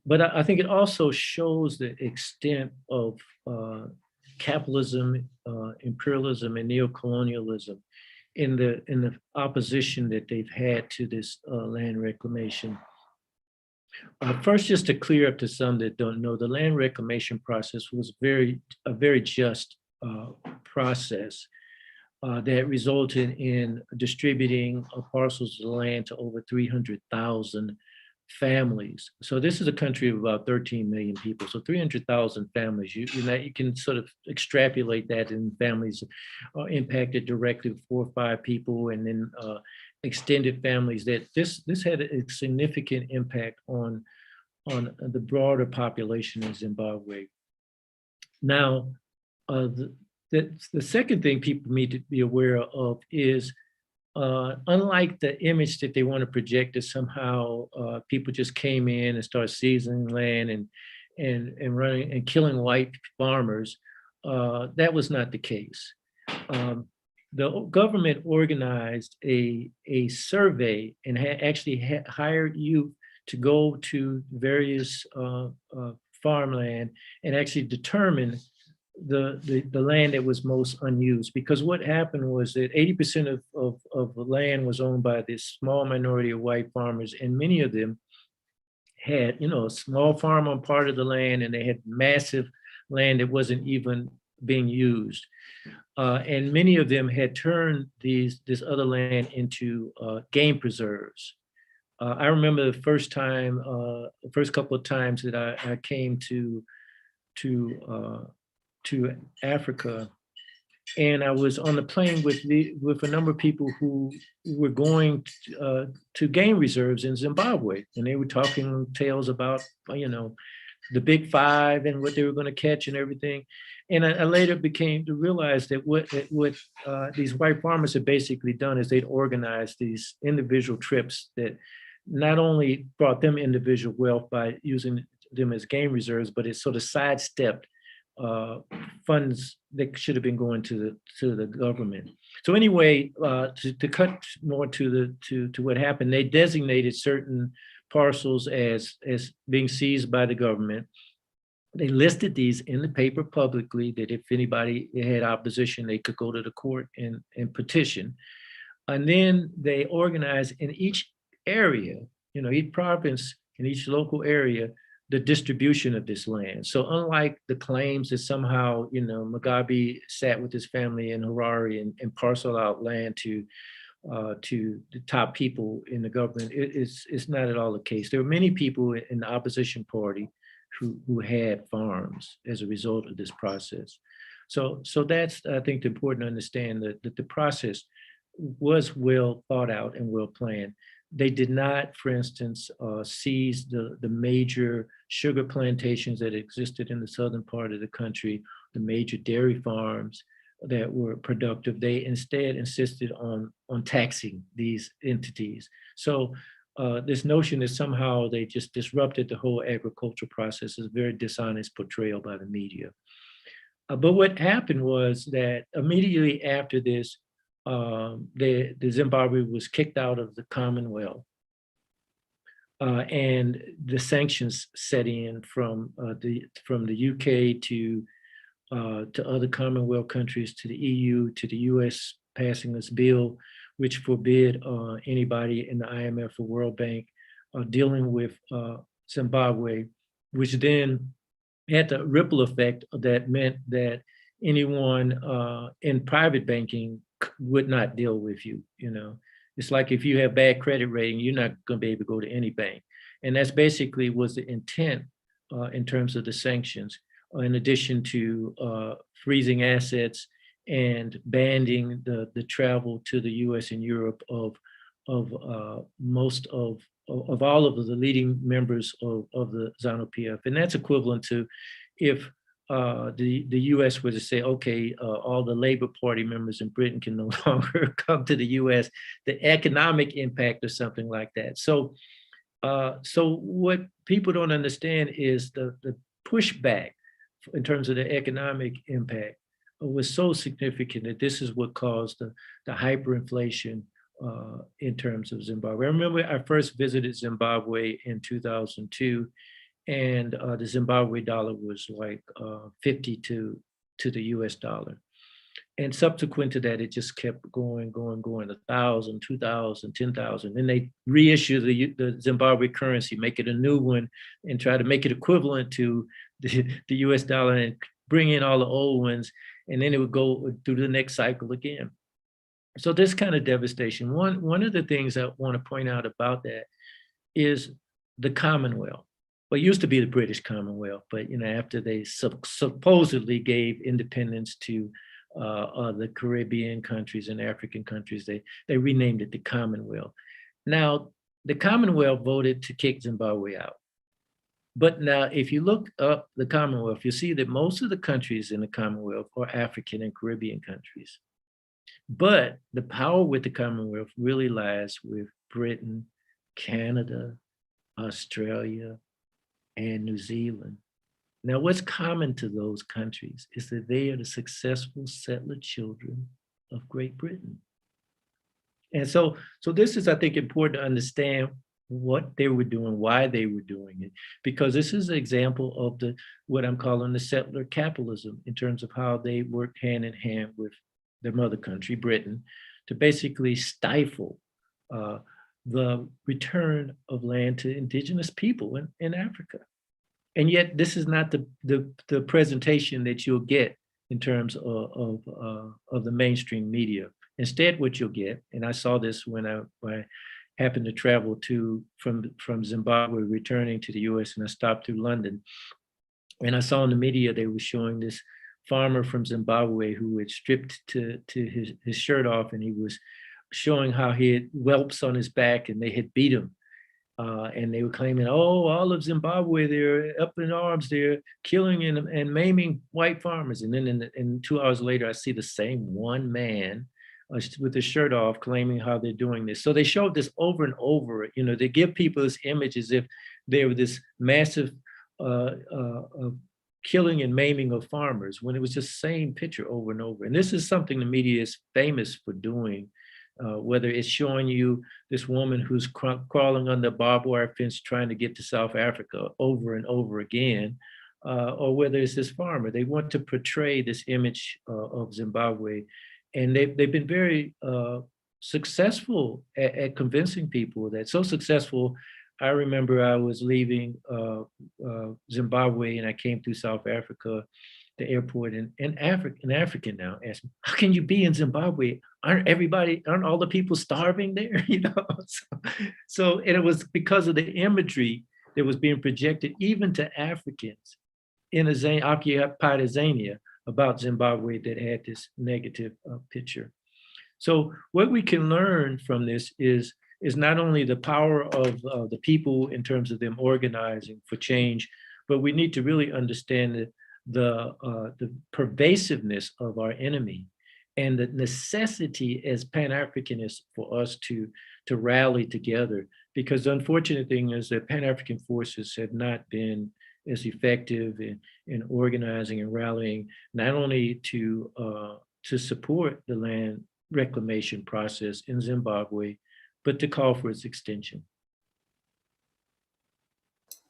But I think it also shows the extent of capitalism, imperialism, and neocolonialism in the opposition that they've had to this land reclamation. First, just to clear up to some that don't know, the land reclamation process was a very just process that resulted in distributing parcels of land to over 300,000 families. So this is a country of about 13 million people. So 300,000 families, you can sort of extrapolate that in families impacted directly with 4 or 5 people, and then extended families. That this had a significant impact on the broader population in Zimbabwe. Now, the second thing people need to be aware of is, unlike the image that they want to project that somehow people just came in and started seizing land and running and killing white farmers, that was not the case. The government organized a survey and actually hired youth to go to various farmland and actually determine the land that was most unused. Because what happened was that 80% of the land was owned by this small minority of white farmers, and many of them had, a small farm on part of the land, and they had massive land that wasn't even being used. And many of them had turned this other land into game preserves. I remember the first couple of times that I came to Africa, and I was on the plane with a number of people who were going to game reserves in Zimbabwe, and they were talking tales about the Big Five and what they were going to catch and everything. And I later became to realize that what these white farmers had basically done is they'd organized these individual trips that not only brought them individual wealth by using them as game reserves, but it sort of sidestepped funds that should have been going to the government. So anyway, to cut more to what happened, they designated certain parcels as being seized by the government. They listed these in the paper publicly, that if anybody had opposition, they could go to the court and petition. And then they organized in each area, each province, in each local area, the distribution of this land. So unlike the claims that somehow, Mugabe sat with his family in Harare and parceled out land to the top people in the government, it's not at all the case. There were many people in the opposition party who had farms as a result of this process. So that's, I think, important to understand that the process was well thought out and well planned. They did not, for instance, seize the major sugar plantations that existed in the southern part of the country, the major dairy farms that were productive. They instead insisted on taxing these entities. So this notion that somehow they just disrupted the whole agricultural process is a very dishonest portrayal by the media. But what happened was that immediately after this, the Zimbabwe was kicked out of the Commonwealth, and the sanctions set in from the UK to other Commonwealth countries, to the EU, to the US, passing this bill which forbid anybody in the IMF or World Bank dealing with Zimbabwe, which then had the ripple effect that meant that anyone in private banking would not deal with you. You know, it's like if you have bad credit rating, you're not going to be able to go to any bank. And that's basically was the intent in terms of the sanctions, in addition to freezing assets and banning the travel to the U.S. and Europe of most of all of the leading members of the ZANU-PF. And that's equivalent to if the U.S. were to say, okay, all the Labor Party members in Britain can no longer come to the U.S., the economic impact or something like that. So what people don't understand is the pushback in terms of the economic impact was so significant that this is what caused the hyperinflation in terms of Zimbabwe. I remember I first visited Zimbabwe in 2002, and the Zimbabwe dollar was like 50 to the US dollar. And subsequent to that, it just kept going, 1,000, 2,000, 10,000. Then they reissue the Zimbabwe currency, make it a new one, and try to make it equivalent to the US dollar and bring in all the old ones. And then it would go through the next cycle again. So this kind of devastation. One of the things I want to point out about that is the Commonwealth. Well, it used to be the British Commonwealth, but after they supposedly gave independence to the Caribbean countries and African countries, they renamed it the Commonwealth. Now, the Commonwealth voted to kick Zimbabwe out. But now, if you look up the Commonwealth, you see that most of the countries in the Commonwealth are African and Caribbean countries. But the power with the Commonwealth really lies with Britain, Canada, Australia, and New Zealand. Now, what's common to those countries is that they are the successful settler children of Great Britain. And so this is, I think, important to understand what they were doing, why they were doing it, because this is an example of what I'm calling the settler capitalism in terms of how they worked hand in hand with their mother country, Britain, to basically stifle the return of land to indigenous people in Africa. And yet this is not the presentation that you'll get in terms of the mainstream media. Instead, what you'll get, and I saw this when I happened to travel from Zimbabwe, returning to the US, and I stopped through London. And I saw in the media, they were showing this farmer from Zimbabwe who had stripped to his shirt off, and he was showing how he had whelps on his back and they had beat him. And they were claiming, oh, all of Zimbabwe, they're up in arms, they're killing and maiming white farmers. And then in 2 hours later, I see the same one man with his shirt off claiming how they're doing this. So they showed this over and over. They give people this image as if they were this massive killing and maiming of farmers, when it was just the same picture over and over. And this is something the media is famous for doing, whether it's showing you this woman who's crawling under a barbed wire fence trying to get to South Africa over and over again, or whether it's this farmer. They want to portray this image of Zimbabwe. And they've been very successful at convincing people that, so successful. I remember I was leaving Zimbabwe and I came through South Africa, the airport, and an African now asked me, how can you be in Zimbabwe? Aren't all the people starving there? So and it was because of the imagery that was being projected even to Africans in occupied Azania about Zimbabwe that had this negative picture. So what we can learn from this is not only the power of the people in terms of them organizing for change, but we need to really understand the pervasiveness of our enemy and the necessity as Pan-Africanists for us to rally together. Because the unfortunate thing is that Pan-African forces have not been as effective in organizing and rallying, not only to support the land reclamation process in Zimbabwe, but to call for its extension.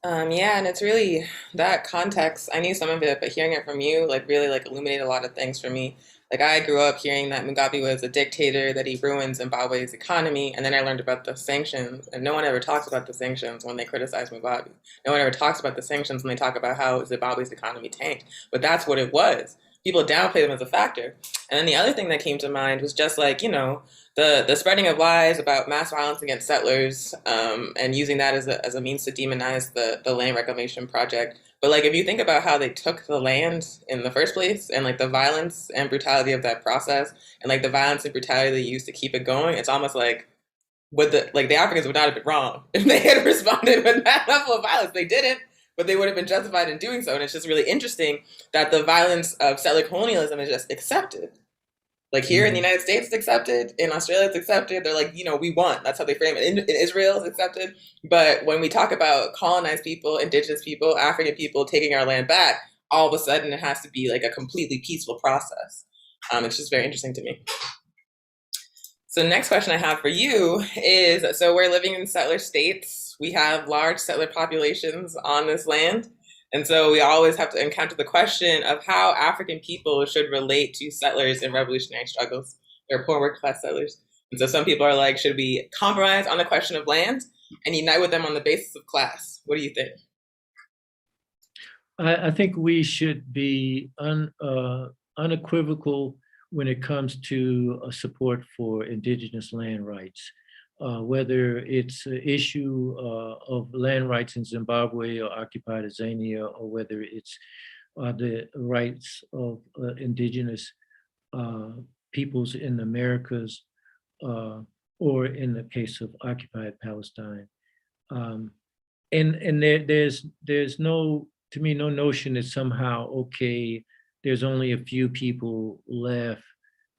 Yeah, and it's really that context. I knew some of it, but hearing it from you, really illuminated a lot of things for me. Like, I grew up hearing that Mugabe was a dictator, that he ruined Zimbabwe's economy, and then I learned about the sanctions, and no one ever talks about the sanctions when they criticize Mugabe. No one ever talks about the sanctions when they talk about how Zimbabwe's economy tanked. But that's what it was. People downplay them as a factor. And then the other thing that came to mind was just like, you know, the spreading of lies about mass violence against settlers, and using that as a means to demonize the land reclamation project. But like, if you think about how they took the land in the first place, and like the violence and brutality of that process, and like the violence and brutality they used to keep it going, it's almost like the Africans would not have been wrong if they had responded with that level of violence. They didn't, but they would have been justified in doing so. And it's just really interesting that the violence of settler colonialism is just accepted. Like, here in the United States, it's accepted. In Australia, it's accepted. They're like, you know, we won. That's how they frame it. In Israel, it's accepted. But when we talk about colonized people, indigenous people, African people taking our land back, all of a sudden it has to be like a completely peaceful process. It's just very interesting to me. So the next question I have for you is, so we're living in settler states. We have large settler populations on this land. And so we always have to encounter the question of how African people should relate to settlers in revolutionary struggles. They're poor working class settlers. And so some people are like, should we compromise on the question of land and unite with them on the basis of class? What do you think? I think we should be unequivocal when it comes to support for indigenous land rights. Whether it's an issue of land rights in Zimbabwe or occupied Azania, or whether it's the rights of indigenous peoples in the Americas, or in the case of occupied Palestine. And there's no, to me, no notion that somehow, okay, there's only a few people left.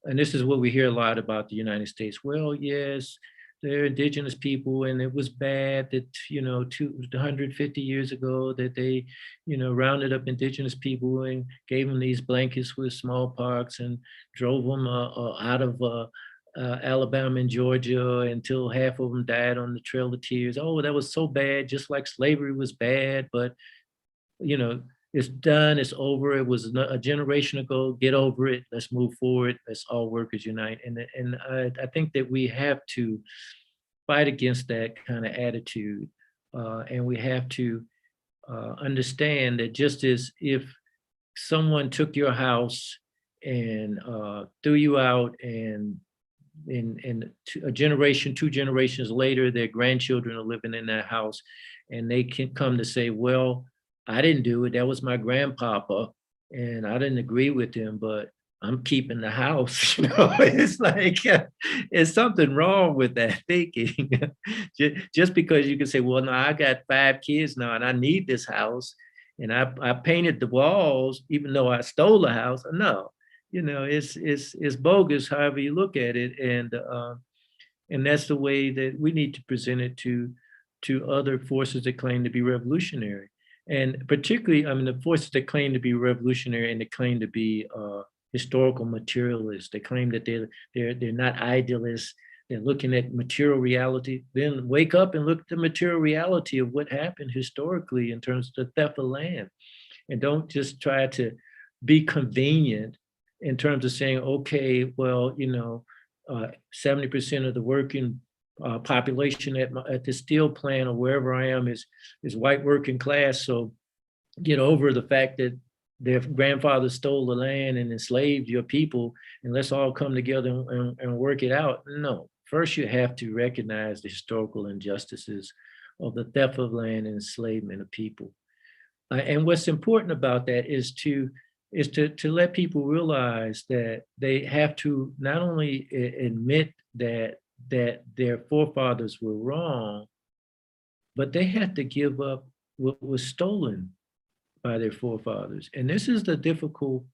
And this is what we hear a lot about the United States. Well, yes, they're indigenous people, and it was bad that, you know, 250 years ago that they, you know, rounded up indigenous people and gave them these blankets with smallpox and drove them out of Alabama and Georgia until half of them died on the Trail of Tears. Oh, that was so bad, just like slavery was bad, but, you know, it's done, it's over. It was a generation ago. Get over it. Let's move forward. Let's all workers unite. And I think that we have to fight against that kind of attitude. And we have to understand that just as if someone took your house and threw you out, and a generation, 2 generations later, their grandchildren are living in that house, and they can come to say, well, I didn't do it. That was my grandpapa, and I didn't agree with him, but I'm keeping the house. You know, it's like, it's something wrong with that thinking. Just because you can say, well, no, I got 5 kids now and I need this house, and I painted the walls, even though I stole the house. No, you know, it's bogus, however you look at it. And that's the way that we need to present it to other forces that claim to be revolutionary. And particularly, I mean, the forces that claim to be revolutionary and they claim to be historical materialists. They claim that they're not idealists. They're looking at material reality. Then wake up and look at the material reality of what happened historically in terms of the theft of land. And don't just try to be convenient in terms of saying, okay, well, you know, 70% of the working population at the steel plant or wherever I am is white working class. So get over the fact that their grandfather stole the land and enslaved your people, and let's all come together and work it out. No, first you have to recognize the historical injustices of the theft of land and enslavement of people. And what's important about that is to let people realize that they have to not only admit that their forefathers were wrong, but they had to give up what was stolen by their forefathers. And this is the difficult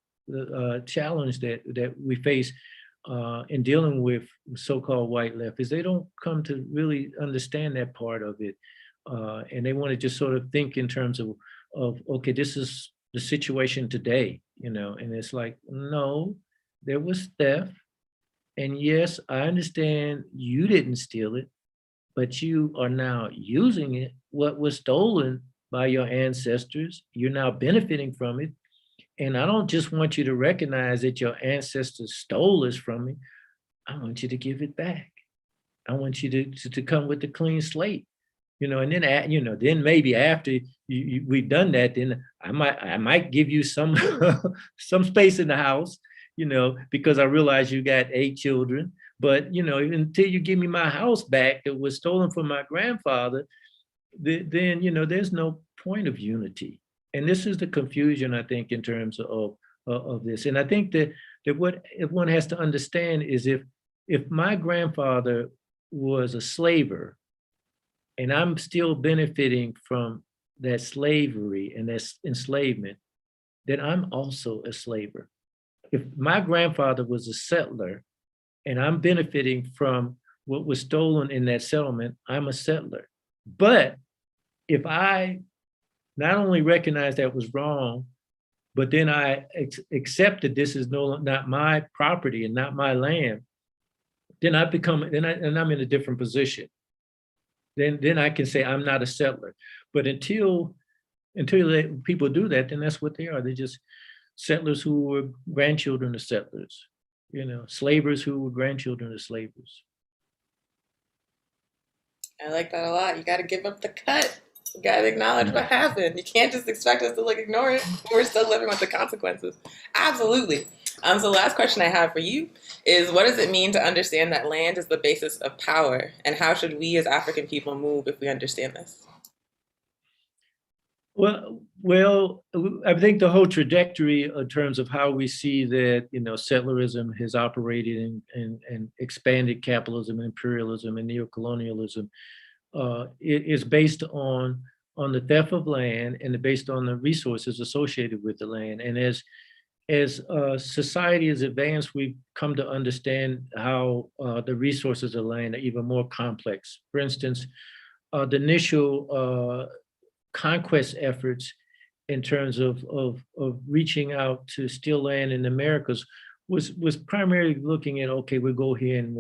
challenge that we face in dealing with so-called white left, is they don't come to really understand that part of it. And they want to just sort of think in terms of okay, this is the situation today, you know, and it's like, no, there was theft. And yes, I understand you didn't steal it, but you are now using it, what was stolen by your ancestors. You're now benefiting from it. And I don't just want you to recognize that your ancestors stole this from me. I want you to give it back. I want you to come with a clean slate, and then, then maybe after we've done that, then I might give you some, some space in the house, because I realize you got 8 children, but, until you give me my house back that was stolen from my grandfather, then, there's no point of unity. And this is the confusion, I think, in terms of this. And I think that what one has to understand is if my grandfather was a slaver and I'm still benefiting from that slavery and that enslavement, then I'm also a slaver. If my grandfather was a settler and I'm benefiting from what was stolen in that settlement, I'm a settler. But if I not only recognize that was wrong, but then I accept that this is not my property and not my land, then I'm in a different position. Then I can say I'm not a settler. But until people do that, then that's what they are. They're just settlers who were grandchildren of settlers, slavers who were grandchildren of slavers. I like that a lot. You got to give up the cut. You got to acknowledge what happened. You can't just expect us to ignore it. We're still living with the consequences. Absolutely. So the last question I have for you is, what does it mean to understand that land is the basis of power? And how should we as African people move if we understand this? Well, I think the whole trajectory in terms of how we see that, settlerism has operated and expanded capitalism, imperialism, and neocolonialism is based on the theft of land and based on the resources associated with the land. And as society has advanced, we've come to understand how the resources of land are even more complex. For instance, the initial conquest efforts in terms of reaching out to steal land in the Americas was primarily looking at, okay, we'll go here and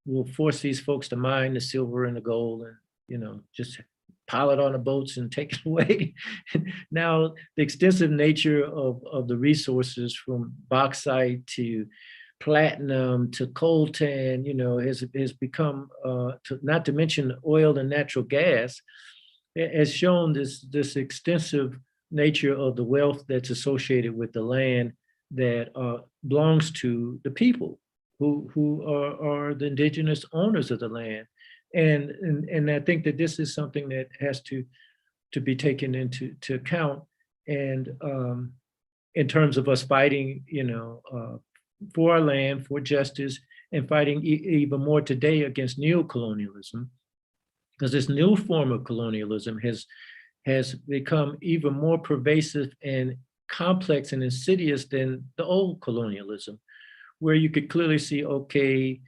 we'll force these folks to mine the silver and the gold and, just pile it on the boats and take it away. Now, the extensive nature of the resources from bauxite to platinum to coltan, has become, not to mention oil and natural gas, has shown this extensive nature of the wealth that's associated with the land that belongs to the people who are the indigenous owners of the land. And I think that this is something that has to be taken into account. And in terms of us fighting, for our land, for justice, and fighting even more today against neocolonialism, because this new form of colonialism has become even more pervasive and complex and insidious than the old colonialism, where you could clearly see, okay,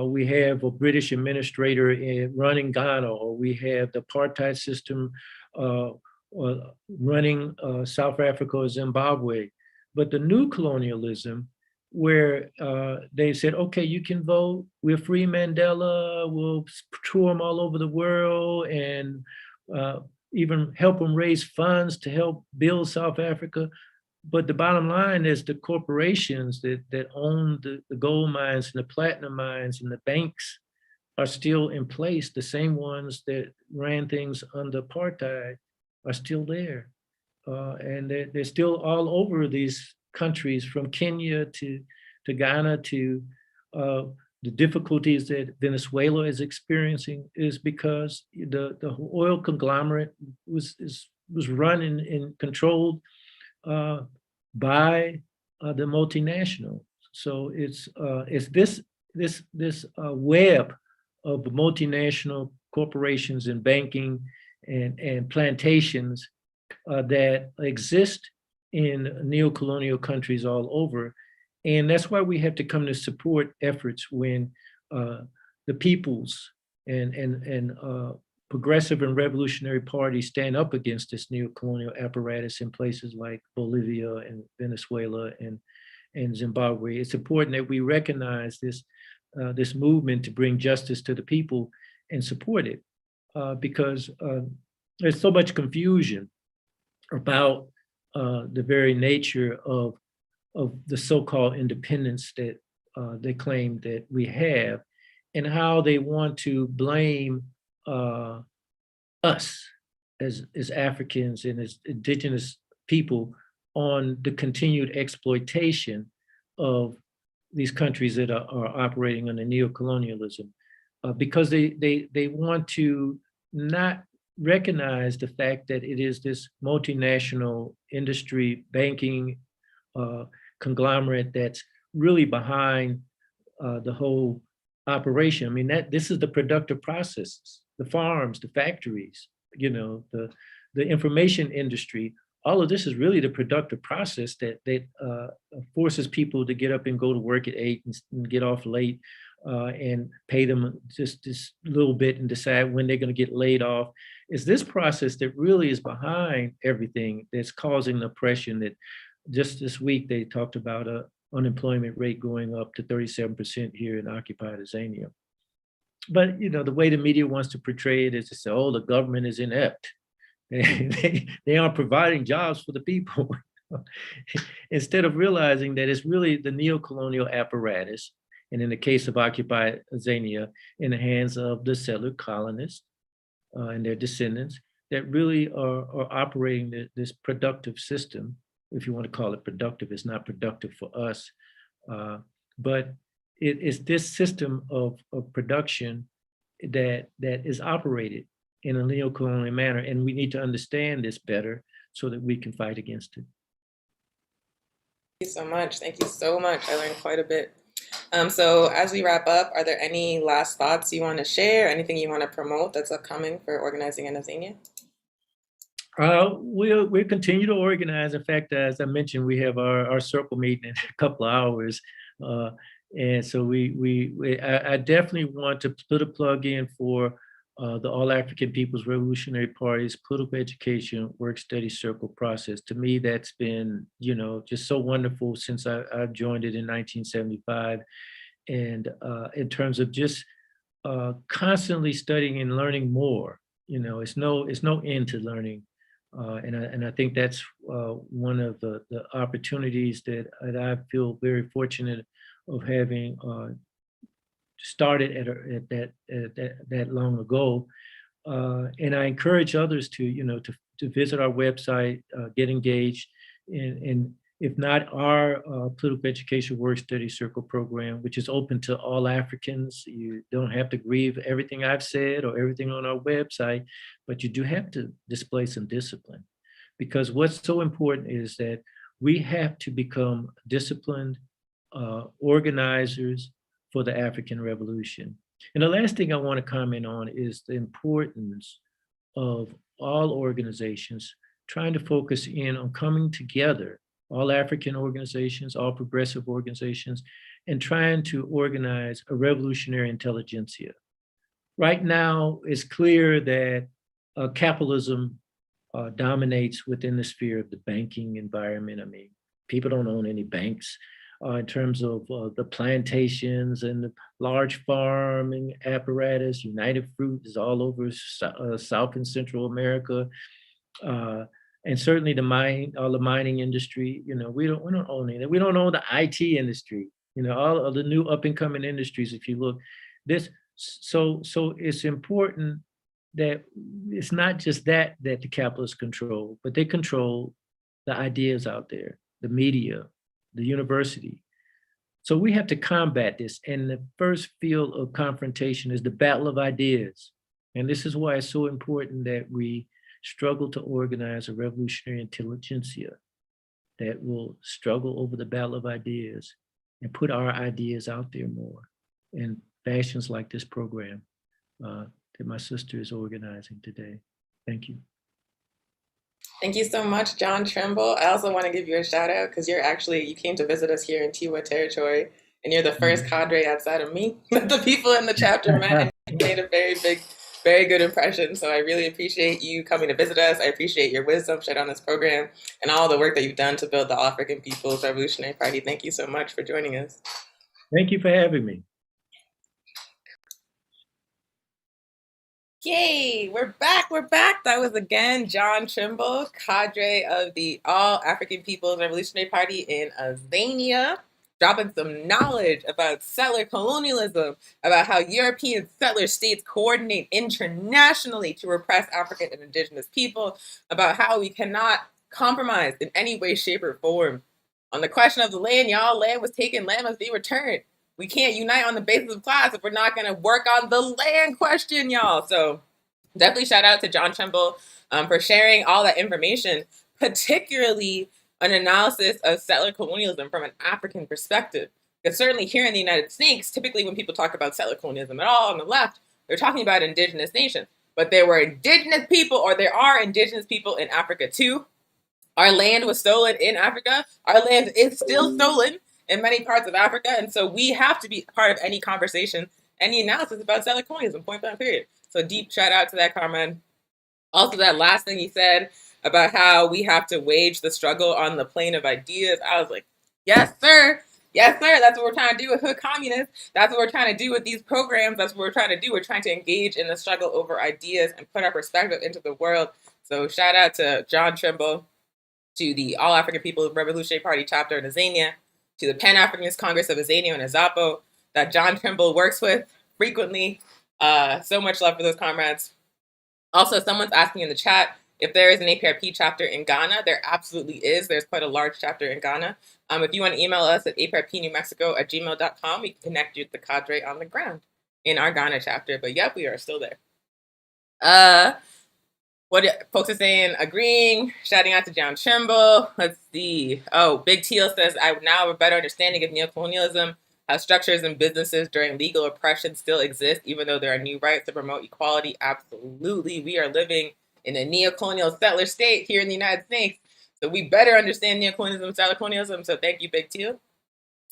we have a British administrator running Ghana, or we have the apartheid system running South Africa or Zimbabwe. But the new colonialism, where they said, okay, you can vote, we're free Mandela, we'll tour them all over the world and even help them raise funds to help build South Africa. But the bottom line is the corporations that own the gold mines and the platinum mines and the banks are still in place. The same ones that ran things under apartheid are still there. And they're still all over these countries, from Kenya to Ghana to the difficulties that Venezuela is experiencing is because the oil conglomerate was run and controlled by the multinational. So it's this web of multinational corporations and banking and plantations that exist in neocolonial countries all over. And that's why we have to come to support efforts when the peoples and progressive and revolutionary parties stand up against this neo-colonial apparatus in places like Bolivia and Venezuela and Zimbabwe. It's important that we recognize this movement to bring justice to the people and support it, because there's so much confusion about the very nature of the so-called independence that they claim that we have, and how they want to blame us as Africans and as indigenous people on the continued exploitation of these countries that are operating under neocolonialism, because they want to not recognize the fact that it is this multinational industry banking conglomerate that's really behind the whole operation. I mean, this is the productive processes, the farms, the factories, you know, the information industry. All of this is really the productive process that forces people to get up and go to work at 8 and get off late, and pay them just this little bit and decide when they're going to get laid off. It's this process that really is behind everything that's causing the oppression. That just this week they talked about a unemployment rate going up to 37% here in occupied Azania. But you know, the way the media wants to portray it is to say, oh, the government is inept. They aren't providing jobs for the people. Instead of realizing that it's really the neo-colonial apparatus, and in the case of occupied Azania, in the hands of the settler colonists and their descendants, that really are operating this productive system. If you want to call it productive, it's not productive for us, but it is this system of production that is operated in a neo-colonial manner, and we need to understand this better so that we can fight against it. Thank you so much. Thank you so much. I learned quite a bit. So as we wrap up, are there any last thoughts you want to share? Anything you want to promote that's upcoming for organizing in Azania? We'll continue to organize. In fact, as I mentioned, we have our circle meeting in a couple of hours. And so I definitely want to put a plug in for the All African People's Revolutionary Party's political education work study circle process. To me, that's been, you know, just so wonderful since I've joined it in 1975. And in terms of just constantly studying and learning more, you know, it's no end to learning. And I think that's one of the opportunities that I feel very fortunate of having started at that long ago. And I encourage others to, you know, to visit our website, get engaged, and if not our political education work study circle program, which is open to all Africans. You don't have to agree with everything I've said or everything on our website, but you do have to display some discipline, because what's so important is that we have to become disciplined organizers for the African Revolution. And the last thing I want to comment on is the importance of all organizations trying to focus in on coming together, all African organizations, all progressive organizations, and trying to organize a revolutionary intelligentsia. Right now, it's clear that capitalism dominates within the sphere of the banking environment. I mean, people don't own any banks. In terms of the plantations and the large farming apparatus, United Fruit is all over South and Central America. And certainly all the mining industry, you know, we don't own it. We don't own the IT industry, you know, all of the new up and coming industries. If you look, so it's important that it's not just that the capitalists control, but they control the ideas out there, the media, the university. So we have to combat this. And the first field of confrontation is the battle of ideas. And this is why it's so important that we struggle to organize a revolutionary intelligentsia that will struggle over the battle of ideas and put our ideas out there more in fashions like this program that my sister is organizing today. Thank you. Thank you so much, John Tremble. I also want to give you a shout out because you came to visit us here in Tiwa territory, and you're the first cadre outside of me that the people in the chapter met, and made a very good impression. So I really appreciate you coming to visit us. I appreciate your wisdom shared on this program and all the work that you've done to build the All African People's Revolutionary Party. Thank you so much for joining us. Thank you for having me. Yay, we're back, we're back. That was again John Trimble, cadre of the All African People's Revolutionary Party in Azania, dropping some knowledge about settler colonialism, about how European settler states coordinate internationally to repress African and indigenous people, about how we cannot compromise in any way, shape, or form. On the question of the land, y'all, land was taken, land must be returned. We can't unite on the basis of class if we're not going to work on the land question, y'all. So definitely shout out to John Tremble for sharing all that information, particularly an analysis of settler colonialism from an African perspective. Because certainly here in the United States, typically when people talk about settler colonialism at all on the left, they're talking about indigenous nations. But there were indigenous people, or there are indigenous people in Africa too. Our land was stolen in Africa. Our land is still stolen in many parts of Africa. And so we have to be part of any conversation, any analysis about settler colonialism, point blank period. So deep shout out to that, Carmen. Also, that last thing he said about how we have to wage the struggle on the plane of ideas. I was like, yes, sir. Yes, sir. That's what we're trying to do with Hood Communists. That's what we're trying to do with these programs. That's what we're trying to do. We're trying to engage in the struggle over ideas and put our perspective into the world. So shout out to John Trimble, to the All African People's Revolutionary Party chapter in Azania, to the Pan-Africanist Congress of Azania and Azapo that John Trimble works with frequently. So much love for those comrades. Also, someone's asking in the chat if there is an APRP chapter in Ghana. There absolutely is. There's quite a large chapter in Ghana. If you want to email us at aprpnewmexico@gmail.com, we can connect you with the cadre on the ground in our Ghana chapter. But yep, we are still there. What folks are saying, agreeing, shouting out to John Trimble. Let's see. Oh, Big Teal says, I now have a better understanding of neocolonialism, how structures and businesses during legal oppression still exist, even though there are new rights to promote equality. Absolutely. We are living in a neocolonial settler state here in the United States. So we better understand neocolonialism, settler colonialism. So thank you, Big Teal.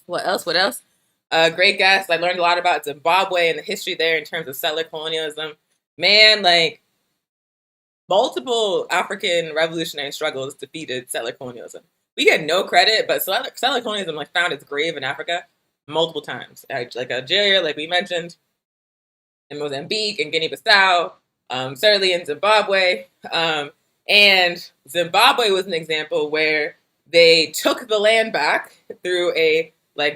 What else? What else? Great guest. I learned a lot about Zimbabwe and the history there in terms of settler colonialism. Man, like, multiple African revolutionary struggles defeated settler colonialism. We get no credit, but settler colonialism like found its grave in Africa multiple times. Like Algeria, like we mentioned, in Mozambique and Guinea-Bissau, certainly in Zimbabwe. And Zimbabwe was an example where they took the land back through a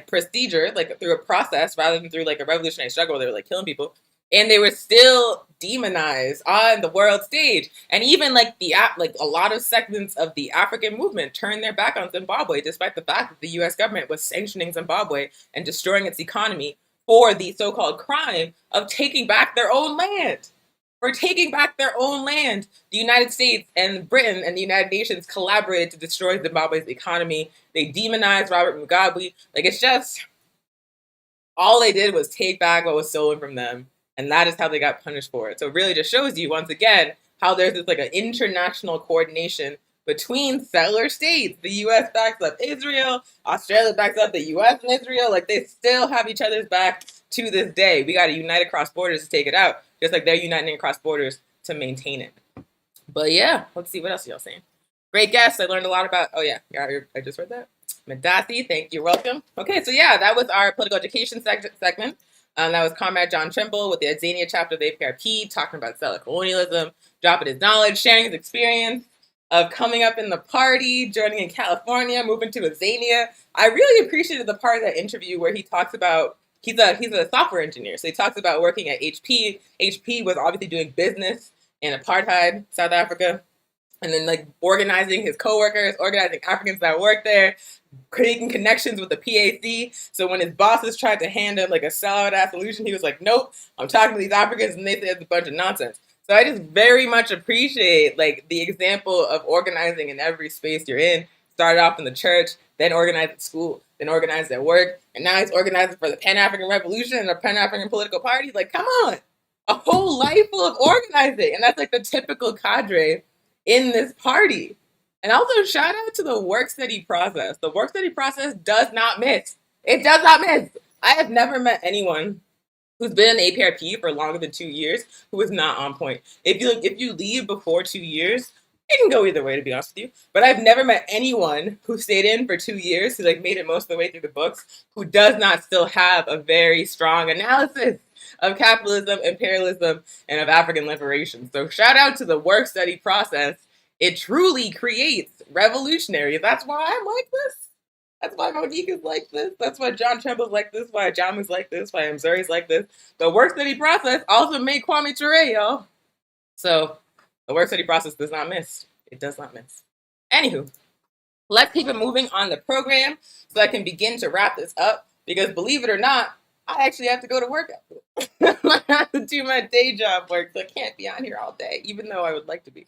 procedure, through a process, rather than through a revolutionary struggle where they were killing people. And they were still demonized on the world stage. And even a lot of segments of the African movement turned their back on Zimbabwe, despite the fact that the US government was sanctioning Zimbabwe and destroying its economy for the so-called crime of taking back their own land. For taking back their own land, the United States and Britain and the United Nations collaborated to destroy Zimbabwe's economy. They demonized Robert Mugabe. It's just, all they did was take back what was stolen from them. And that is how they got punished for it. So it really just shows you, once again, how there's this an international coordination between settler states. The U.S. backs up Israel, Australia backs up the U.S. and Israel. They still have each other's back to this day. We got to unite across borders to take it out, just like they're uniting across borders to maintain it. But yeah, let's see, what else are y'all saying? Great guest. I learned a lot about, oh yeah, I just read that. Madasi, thank you, welcome. Okay, so yeah, that was our political education segment. That was Comrade John Trimble with the Azania chapter of the APRP, talking about settler colonialism, dropping his knowledge, sharing his experience of coming up in the party, joining in California, moving to Azania. I really appreciated the part of that interview where he talks about, he's a software engineer, so he talks about working at HP. HP was obviously doing business in apartheid, South Africa, and then organizing his coworkers, organizing Africans that work there, creating connections with the PAC. So when his bosses tried to hand him a sellout ass solution, he was like, nope, I'm talking to these Africans and they say it's a bunch of nonsense. So I just very much appreciate the example of organizing in every space you're in. Started off in the church, then organized at school, then organized at work, and now he's organizing for the Pan-African Revolution and a Pan-African political party. Come on, a whole life full of organizing. And that's the typical cadre in this party. And also shout out to the work study process. The work study process does not miss. It does not miss. I have never met anyone who's been in APRP for longer than 2 years who is not on point. If you leave before 2 years, It can go either way, to be honest with you. But I've never met anyone who stayed in for 2 years, who like made it most of the way through the books, who does not still have a very strong analysis of capitalism, imperialism, and of African liberation. So shout out to the work study process. It truly creates revolutionaries. That's why I'm like this. That's why Monique is like this. That's why John Tremble's like this. Why John is like this. Why Mzuri's like this. The work study process also made Kwame Ture, y'all. So the work study process does not miss. It does not miss. Anywho, let's keep it moving on the program so I can begin to wrap this up, because believe it or not, I actually have to go to work. I have to do my day job work, so I can't be on here all day, even though I would like to be.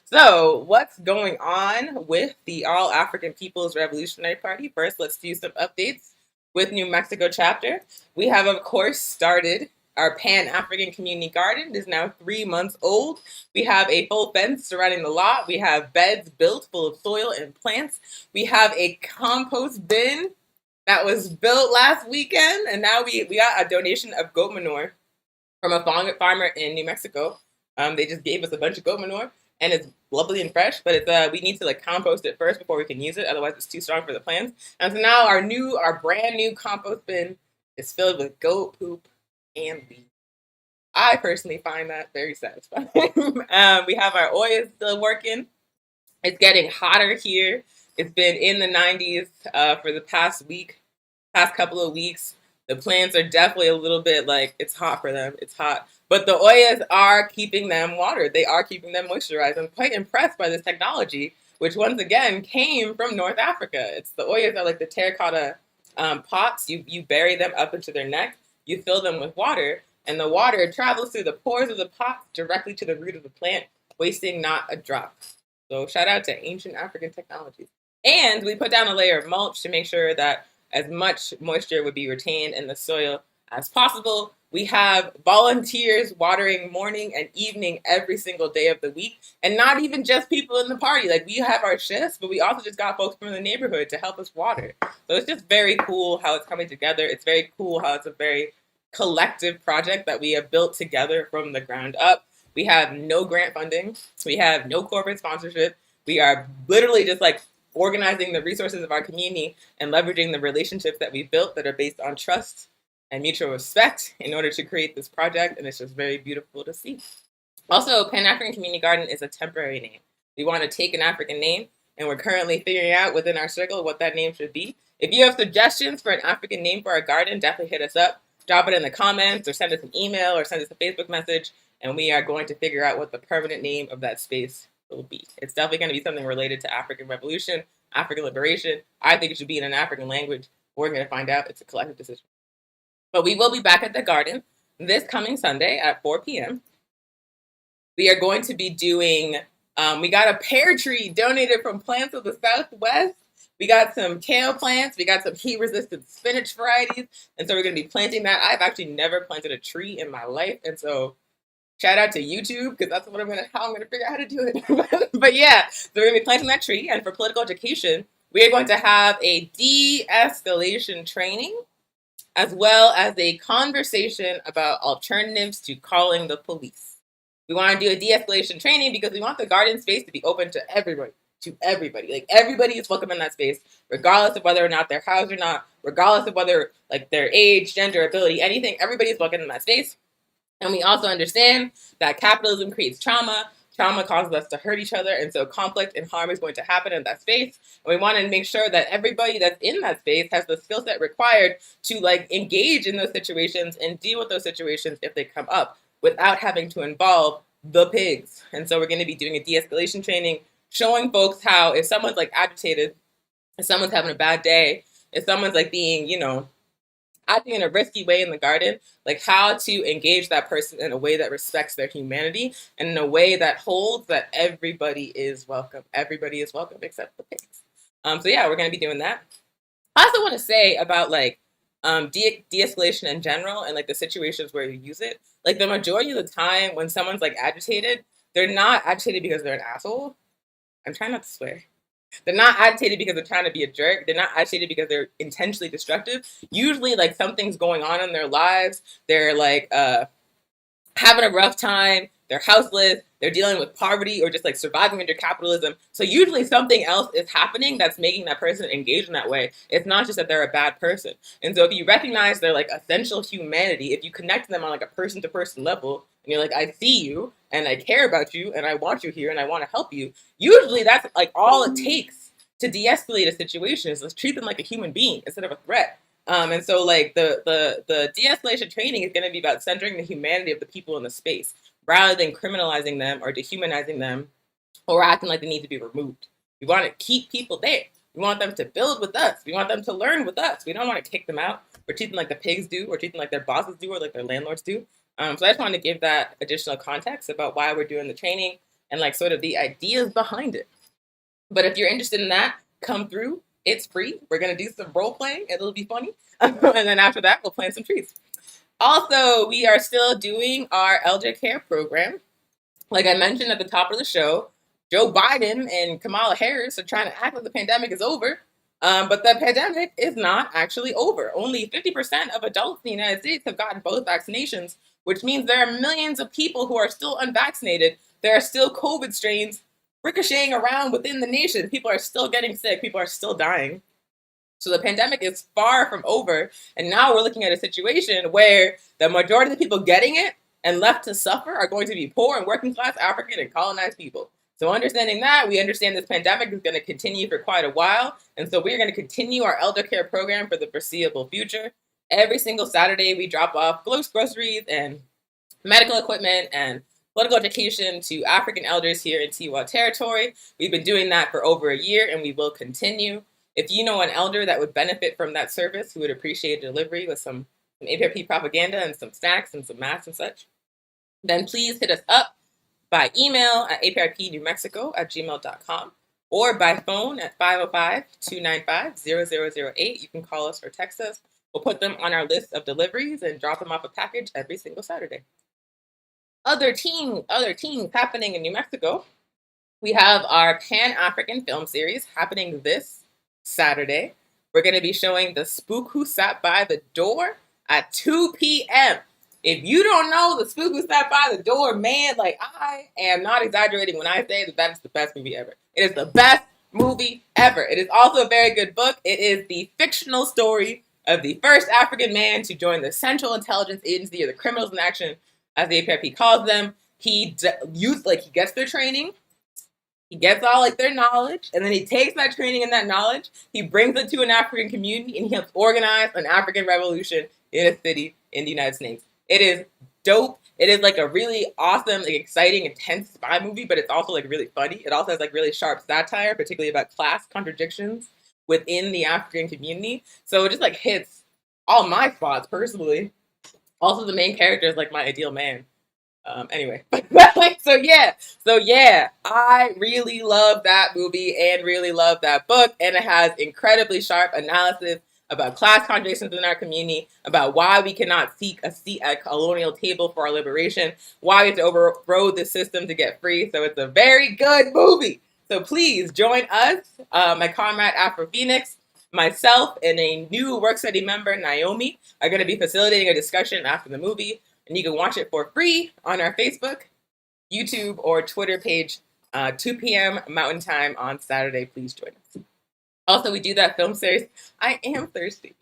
So what's going on with the All African People's Revolutionary Party? First, let's do some updates with New Mexico chapter. We have, of course, started our Pan-African Community Garden. It is now 3 months old. We have a full fence surrounding the lot. We have beds built full of soil and plants. We have a compost bin that was built last weekend, and now we got a donation of goat manure from a farmer in New Mexico. They just gave us a bunch of goat manure, and it's lovely and fresh, but it's we need to like compost it first before we can use it, otherwise it's too strong for the plants. And so now our brand new compost bin is filled with goat poop and leaves. I personally find that very satisfying. We have our oil still working. It's getting hotter here. It's been in the 90s for the past couple of weeks. The plants are definitely a little bit like, it's hot for them. It's hot. But the Oyas are keeping them watered. They are keeping them moisturized. I'm quite impressed by this technology, which once again came from North Africa. It's the Oyas are like the terracotta pots. You bury them up into their neck. You fill them with water, and the water travels through the pores of the pot directly to the root of the plant, wasting not a drop. So shout out to ancient African technologies. And we put down a layer of mulch to make sure that as much moisture would be retained in the soil as possible. We have volunteers watering morning and evening every single day of the week, and not even just people in the party. Like, we have our shifts, but we also just got folks from the neighborhood to help us water. So it's just very cool how it's coming together. It's very cool how it's a very collective project that we have built together from the ground up. We have no grant funding. We have no corporate sponsorship. We are literally just like organizing the resources of our community and leveraging the relationships that we've built that are based on trust and mutual respect in order to create this project, and it's just very beautiful to see. Also, Pan-African Community Garden is a temporary name. We want to take an African name, and we're currently figuring out within our circle what that name should be. If you have suggestions for an African name for our garden, definitely hit us up. Drop it in the comments, or send us an email, or send us a Facebook message, and we are going to figure out what the permanent name of that space will be. It's definitely going to be something related to African revolution, African liberation. I think it should be in an African language. We're going to find out. It's a collective decision. But we will be back at the garden this coming Sunday at 4 p.m. We are going to be doing, we got a pear tree donated from Plants of the Southwest. We got some kale plants. We got some heat-resistant spinach varieties. And so we're going to be planting that. I've actually never planted a tree in my life. And so shout out to YouTube, because that's what how I'm going to figure out how to do it. But yeah, so we're going to be planting that tree. And for political education, we are going to have a de-escalation training, as well as a conversation about alternatives to calling the police. We want to do a de-escalation training because we want the garden space to be open to everybody. Like, everybody is welcome in that space, regardless of whether or not they're housed or not, regardless of whether, like, their age, gender, ability, anything. Everybody is welcome in that space. And we also understand that capitalism creates trauma. Trauma causes us to hurt each other, and so conflict and harm is going to happen in that space. And we want to make sure that everybody that's in that space has the skill set required to, like, engage in those situations and deal with those situations if they come up without having to involve the pigs. And so we're going to be doing a de-escalation training, showing folks how, if someone's like agitated, if someone's having a bad day, if someone's like being, acting in a risky way in the garden, like how to engage that person in a way that respects their humanity and in a way that holds that everybody is welcome. Everybody is welcome except the pigs. So yeah, we're going to be doing that. I also want to say about like de-escalation in general and like the situations where you use it. Like, the majority of the time when someone's like agitated, they're not agitated because they're an asshole. I'm trying not to swear. They're not agitated because they're trying to be a jerk. They're not agitated because they're intentionally destructive. Usually, like, something's going on in their lives. They're like having a rough time, they're houseless, they're dealing with poverty or just like surviving under capitalism. So usually something else is happening that's making that person engage in that way. It's not just that they're a bad person. And so if you recognize their like essential humanity, if you connect to them on like a person to person level, and you're like, I see you and I care about you and I want you here and I want to help you, usually that's like all it takes to de-escalate a situation is let's treat them like a human being instead of a threat. And so like the de-escalation training is going to be about centering the humanity of the people in the space rather than criminalizing them or dehumanizing them or acting like they need to be removed. We want to keep people there. We want them to build with us. We want them to learn with us. We don't want to kick them out or treat them like the pigs do or treat them like their bosses do or like their landlords do. So I just wanted to give that additional context about why we're doing the training and like sort of the ideas behind it. But if you're interested in that, come through. It's free. We're going to do some role playing. It'll be funny. And then after that, we'll plant some trees. Also, we are still doing our elder care program. Like I mentioned at the top of the show, Joe Biden and Kamala Harris are trying to act like the pandemic is over. But the pandemic is not actually over. Only 50% of adults in the United States have gotten both vaccinations, which means there are millions of people who are still unvaccinated. There are still COVID strains ricocheting around within the nation. People are still getting sick. People are still dying. So the pandemic is far from over. And now we're looking at a situation where the majority of the people getting it and left to suffer are going to be poor and working class African and colonized people. So understanding that, we understand this pandemic is going to continue for quite a while. And so we're going to continue our elder care program for the foreseeable future. Every single Saturday, we drop off groceries and medical equipment and political education to African elders here in Tiwa territory. We've been doing that for over a year and we will continue. If you know an elder that would benefit from that service, who would appreciate delivery with some Aprp propaganda and some snacks and some masks and such, then please hit us up by email at aprpnewmexico@gmail.com or by phone at 505-295-0008. You can call us or text us. We'll put them on our list of deliveries and drop them off a package every single Saturday. Other teams happening in New Mexico. We have our Pan-African film series happening this Saturday. We're going to be showing The Spook Who Sat by the Door at 2 p.m. If you don't know The Spook Who Sat by the Door, man, like I am not exaggerating when I say that that is the best movie ever. It is the best movie ever. It is also a very good book. It is the fictional story of the first African man to join the Central Intelligence Agency, or the Criminals in Action, as the AAPRP calls them. He gets their training, he gets all like their knowledge, and then he takes that training and that knowledge, he brings it to an African community, and he helps organize an African revolution in a city in the United States. It is dope. It is like a really awesome, like exciting, intense spy movie, but it's also like really funny. It also has like really sharp satire, particularly about class contradictions within the African community. So it just like hits all my spots personally. Also, the main character is like my ideal man. Anyway, so yeah, I really love that movie and really love that book, and it has incredibly sharp analysis about class contradictions in our community, about why we cannot seek a seat at a colonial table for our liberation, why we have to overthrow the system to get free. So it's a very good movie. So please join us, my comrade Afro Phoenix, myself, and a new work study member, Naomi, are going to be facilitating a discussion after the movie. And you can watch it for free on our Facebook, YouTube, or Twitter page, 2 p.m. Mountain Time on Saturday. Please join us. Also, we do that film series. I am thirsty.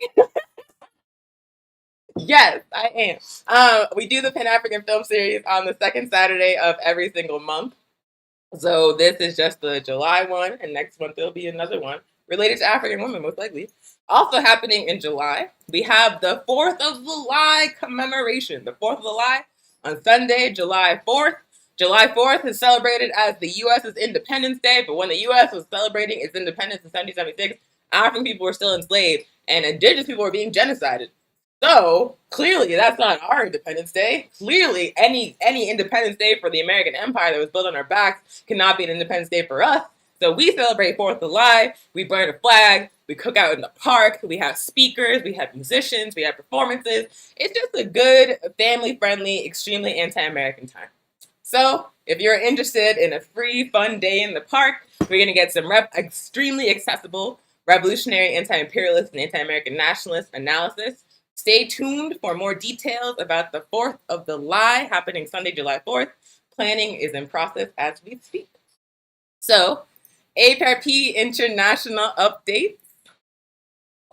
Yes, I am. We do the Pan-African film series on the second Saturday of every single month. So this is just the July one, and next month there'll be another one related to African women, most likely. Also happening in July, we have the 4th of July commemoration. The 4th of July on Sunday, July 4th. July 4th is celebrated as the U.S.'s Independence Day, but when the U.S. was celebrating its independence in 1776, African people were still enslaved, and indigenous people were being genocided. So, clearly, that's not our Independence Day. Clearly, any Independence Day for the American Empire that was built on our backs cannot be an Independence Day for us. So we celebrate 4th of July, we burn a flag, we cook out in the park, we have speakers, we have musicians, we have performances. It's just a good, family-friendly, extremely anti-American time. So if you're interested in a free, fun day in the park, we're going to get some extremely accessible revolutionary, anti-imperialist, and anti-American nationalist analysis Stay tuned for more details about the 4th of July happening Sunday, July 4th. Planning is in process as we speak. So, Hrp International Updates.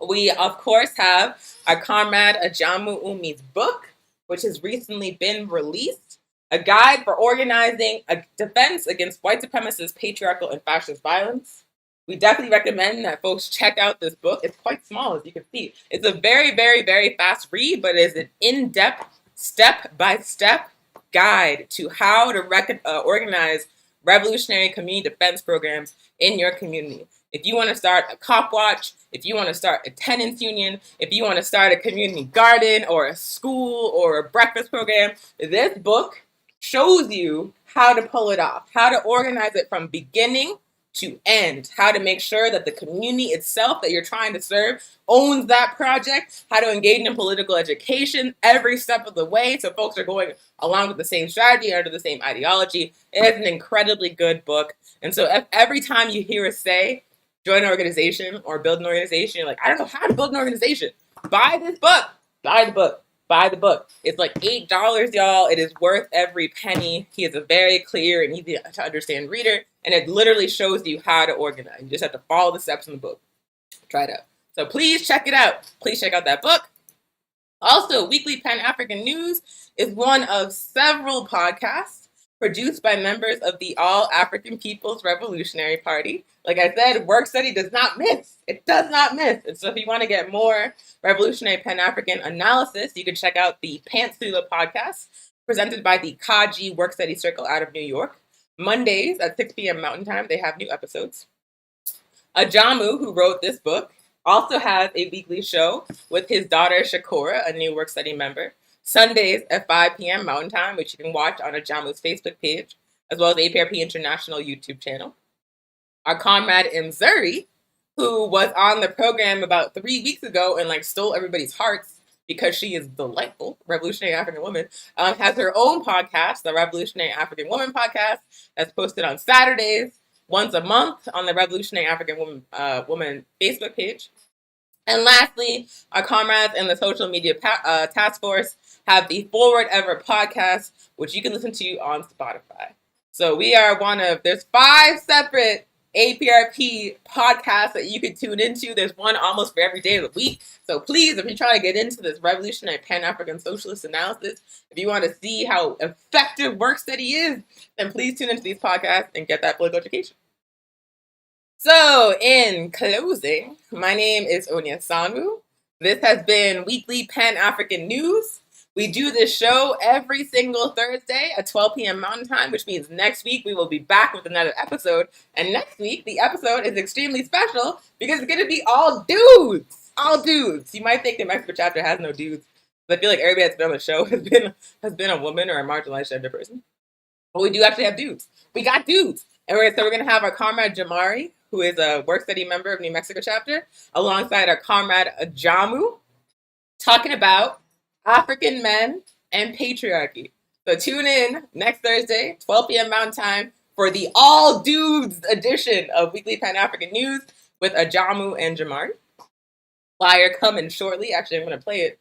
We, of course, have our Comrade Ajamu Umi's book, which has recently been released, a guide for organizing a defense against white supremacist, patriarchal, and fascist violence. We definitely recommend that folks check out this book. It's quite small, as you can see. It's a very, very, very fast read, but it is an in-depth, step-by-step guide to how to organize revolutionary community defense programs in your community. If you want to start a cop watch, if you want to start a tenants union, if you want to start a community garden or a school or a breakfast program, this book shows you how to pull it off, how to organize it from beginning to end, how to make sure that the community itself that you're trying to serve owns that project, how to engage in political education every step of the way so folks are going along with the same strategy under the same ideology. It is an incredibly good book. And so every time you hear us say, join an organization or build an organization, you're like, I don't know how to build an organization. Buy this book. Buy the book. Buy the book. It's like $8, y'all. It is worth every penny. He is a very clear and easy to understand reader, and it literally shows you how to organize. You just have to follow the steps in the book. Try it out. So please check it out. Please check out that book. Also, Weekly Pan-African News is one of several podcasts produced by members of the All African People's Revolutionary Party. Like I said, work study does not miss. It does not miss. And so if you want to get more revolutionary Pan-African analysis, you can check out the Pantsula podcast presented by the Kaji Work Study Circle out of New York. Mondays at 6 p.m. Mountain Time, they have new episodes. Ajamu, who wrote this book, also has a weekly show with his daughter Shakura, a new work study member. Sundays at 5 p.m. Mountain Time, which you can watch on Ajamu's Facebook page, as well as the AAPRP International YouTube channel. Our comrade Mzuri, who was on the program about 3 weeks ago and stole everybody's hearts because she is delightful, Revolutionary African Woman, has her own podcast, the Revolutionary African Woman podcast, that's posted on Saturdays, once a month on the Revolutionary African Woman Facebook page. And lastly, our comrades in the social media task force have the Forward Ever podcast, which you can listen to on Spotify. So we are there's 5 separate APRP podcasts that you can tune into. There's one almost for every day of the week. So please, if you're trying to get into this revolutionary Pan-African socialist analysis, if you want to see how effective work study is, then please tune into these podcasts and get that political education. So, in closing, my name is Onya Sanwu. This has been Weekly Pan-African News. We do this show every single Thursday at 12 p.m. Mountain Time, which means next week we will be back with another episode. And next week, the episode is extremely special because it's going to be all dudes. All dudes. You might think the Mexico chapter has no dudes, but I feel like everybody that's been on the show has been a woman or a marginalized gender person. But we do actually have dudes. We got dudes. And we're going to have our comrade Jamari, who is a work study member of New Mexico chapter, alongside our comrade Ajamu, talking about African men and patriarchy. So tune in next Thursday, 12 p.m. Mountain Time, for the all dudes edition of Weekly Pan-African News with Ajamu and Jamari. Flyer coming shortly. Actually, I'm going to play it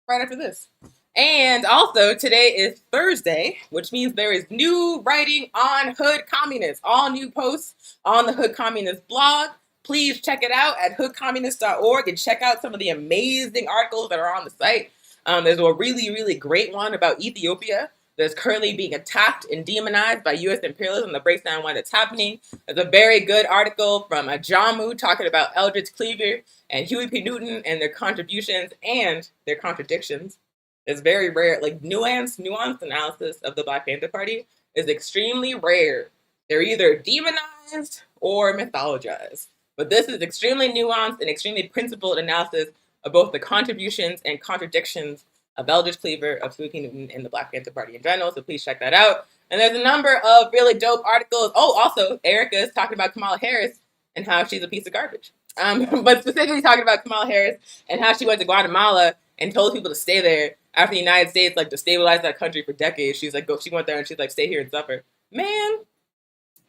right after this. And also, today is Thursday, which means there is new writing on Hood Communists. All new posts on the Hood Communist blog. Please check it out at hoodcommunist.org and check out some of the amazing articles that are on the site. There's a really, really great one about Ethiopia that's currently being attacked and demonized by U.S. imperialism that breaks down why that's happening. There's a very good article from Ajamu talking about Eldridge Cleaver and Huey P. Newton and their contributions and their contradictions. It's very rare. Nuanced analysis of the Black Panther Party is extremely rare. They're either demonized or mythologized. But this is extremely nuanced and extremely principled analysis of both the contributions and contradictions of Eldridge Cleaver, of Huey P. Newton, and the Black Panther Party in general. So please check that out. And there's a number of really dope articles. Oh, also, Erica is talking about Kamala Harris and how she's a piece of garbage. But specifically talking about Kamala Harris and how she went to Guatemala and told people to stay there after the United States destabilized that country for decades. She went there and she's like, stay here and suffer. Man,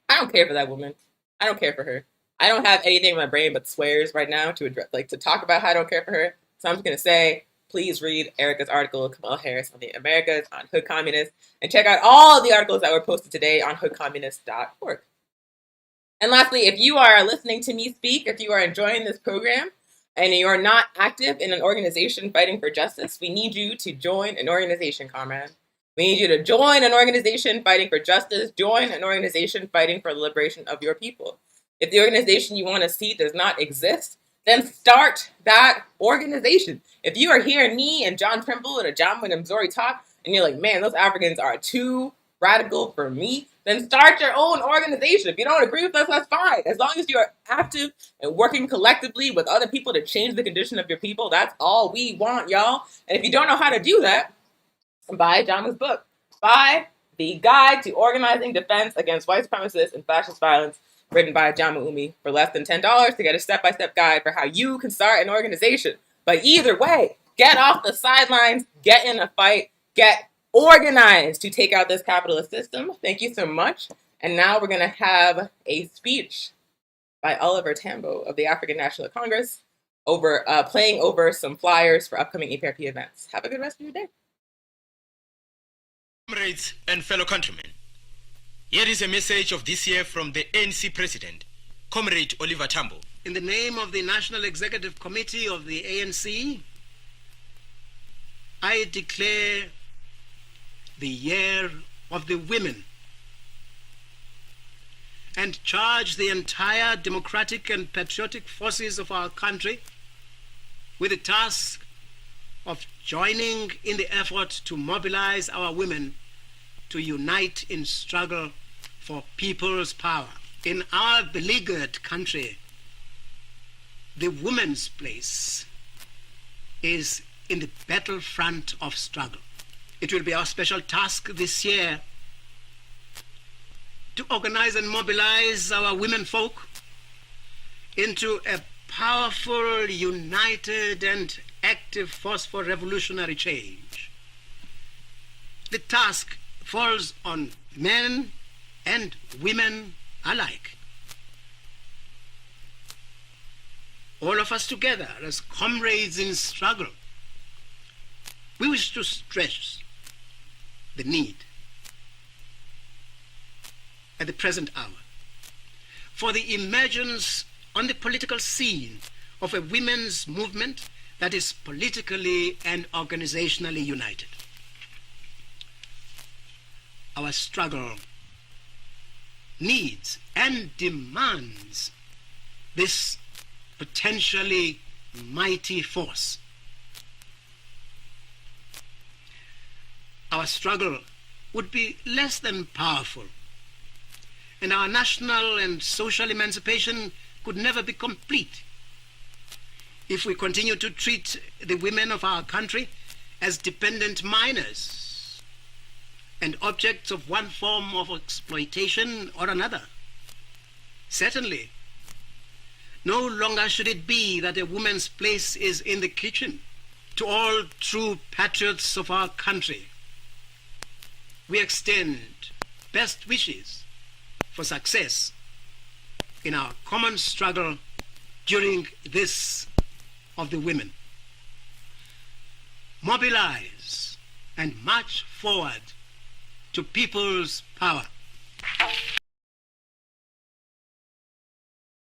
I don't care for that woman. I don't care for her. I don't have anything in my brain but swears right now to address, to talk about how I don't care for her. So I'm just gonna say, please read Erica's article, Kamala Harris on the Americas on Hood Communists, and check out all the articles that were posted today on hoodcommunist.org. And lastly, if you are listening to me speak, if you are enjoying this program, and you are not active in an organization fighting for justice, we need you to join an organization, comrade. We need you to join an organization fighting for justice, join an organization fighting for the liberation of your people. If the organization you want to see does not exist, then start that organization. If you are hearing me and John Trimble and Ajama and Mzori talk, and you're like, man, those Africans are too radical for me, then start your own organization. If you don't agree with us, that's fine. As long as you're active and working collectively with other people to change the condition of your people, that's all we want, y'all. And if you don't know how to do that, buy Jama's book. Buy The Guide to Organizing Defense Against White Supremacists and Fascist Violence, written by Jama Umi, for less than $10 to get a step-by-step guide for how you can start an organization. But either way, get off the sidelines, get in a fight, get organized to take out this capitalist system. Thank you so much. And now we're going to have a speech by Oliver Tambo of the African National Congress, playing over some flyers for upcoming APRP events. Have a good rest of your day. Comrades and fellow countrymen, here is a message of this year from the ANC President, Comrade Oliver Tambo. In the name of the National Executive Committee of the ANC, I declare the Year of the Women and charge the entire democratic and patriotic forces of our country with the task of joining in the effort to mobilize our women to unite in struggle for people's power. In our beleaguered country, the woman's place is in the battlefront of struggle. It will be our special task this year to organize and mobilize our women folk into a powerful, united, and active force for revolutionary change. The task falls on men and women alike. All of us together as comrades in struggle, we wish to stress the need at the present hour for the emergence on the political scene of a women's movement that is politically and organizationally united. Our struggle needs and demands this potentially mighty force. Our struggle would be less than powerful, and our national and social emancipation could never be complete if we continue to treat the women of our country as dependent minors and objects of one form of exploitation or another. Certainly, no longer should it be that a woman's place is in the kitchen. To all true patriots of our country, we extend best wishes for success in our common struggle during this of the women. Mobilize and march forward to people's power.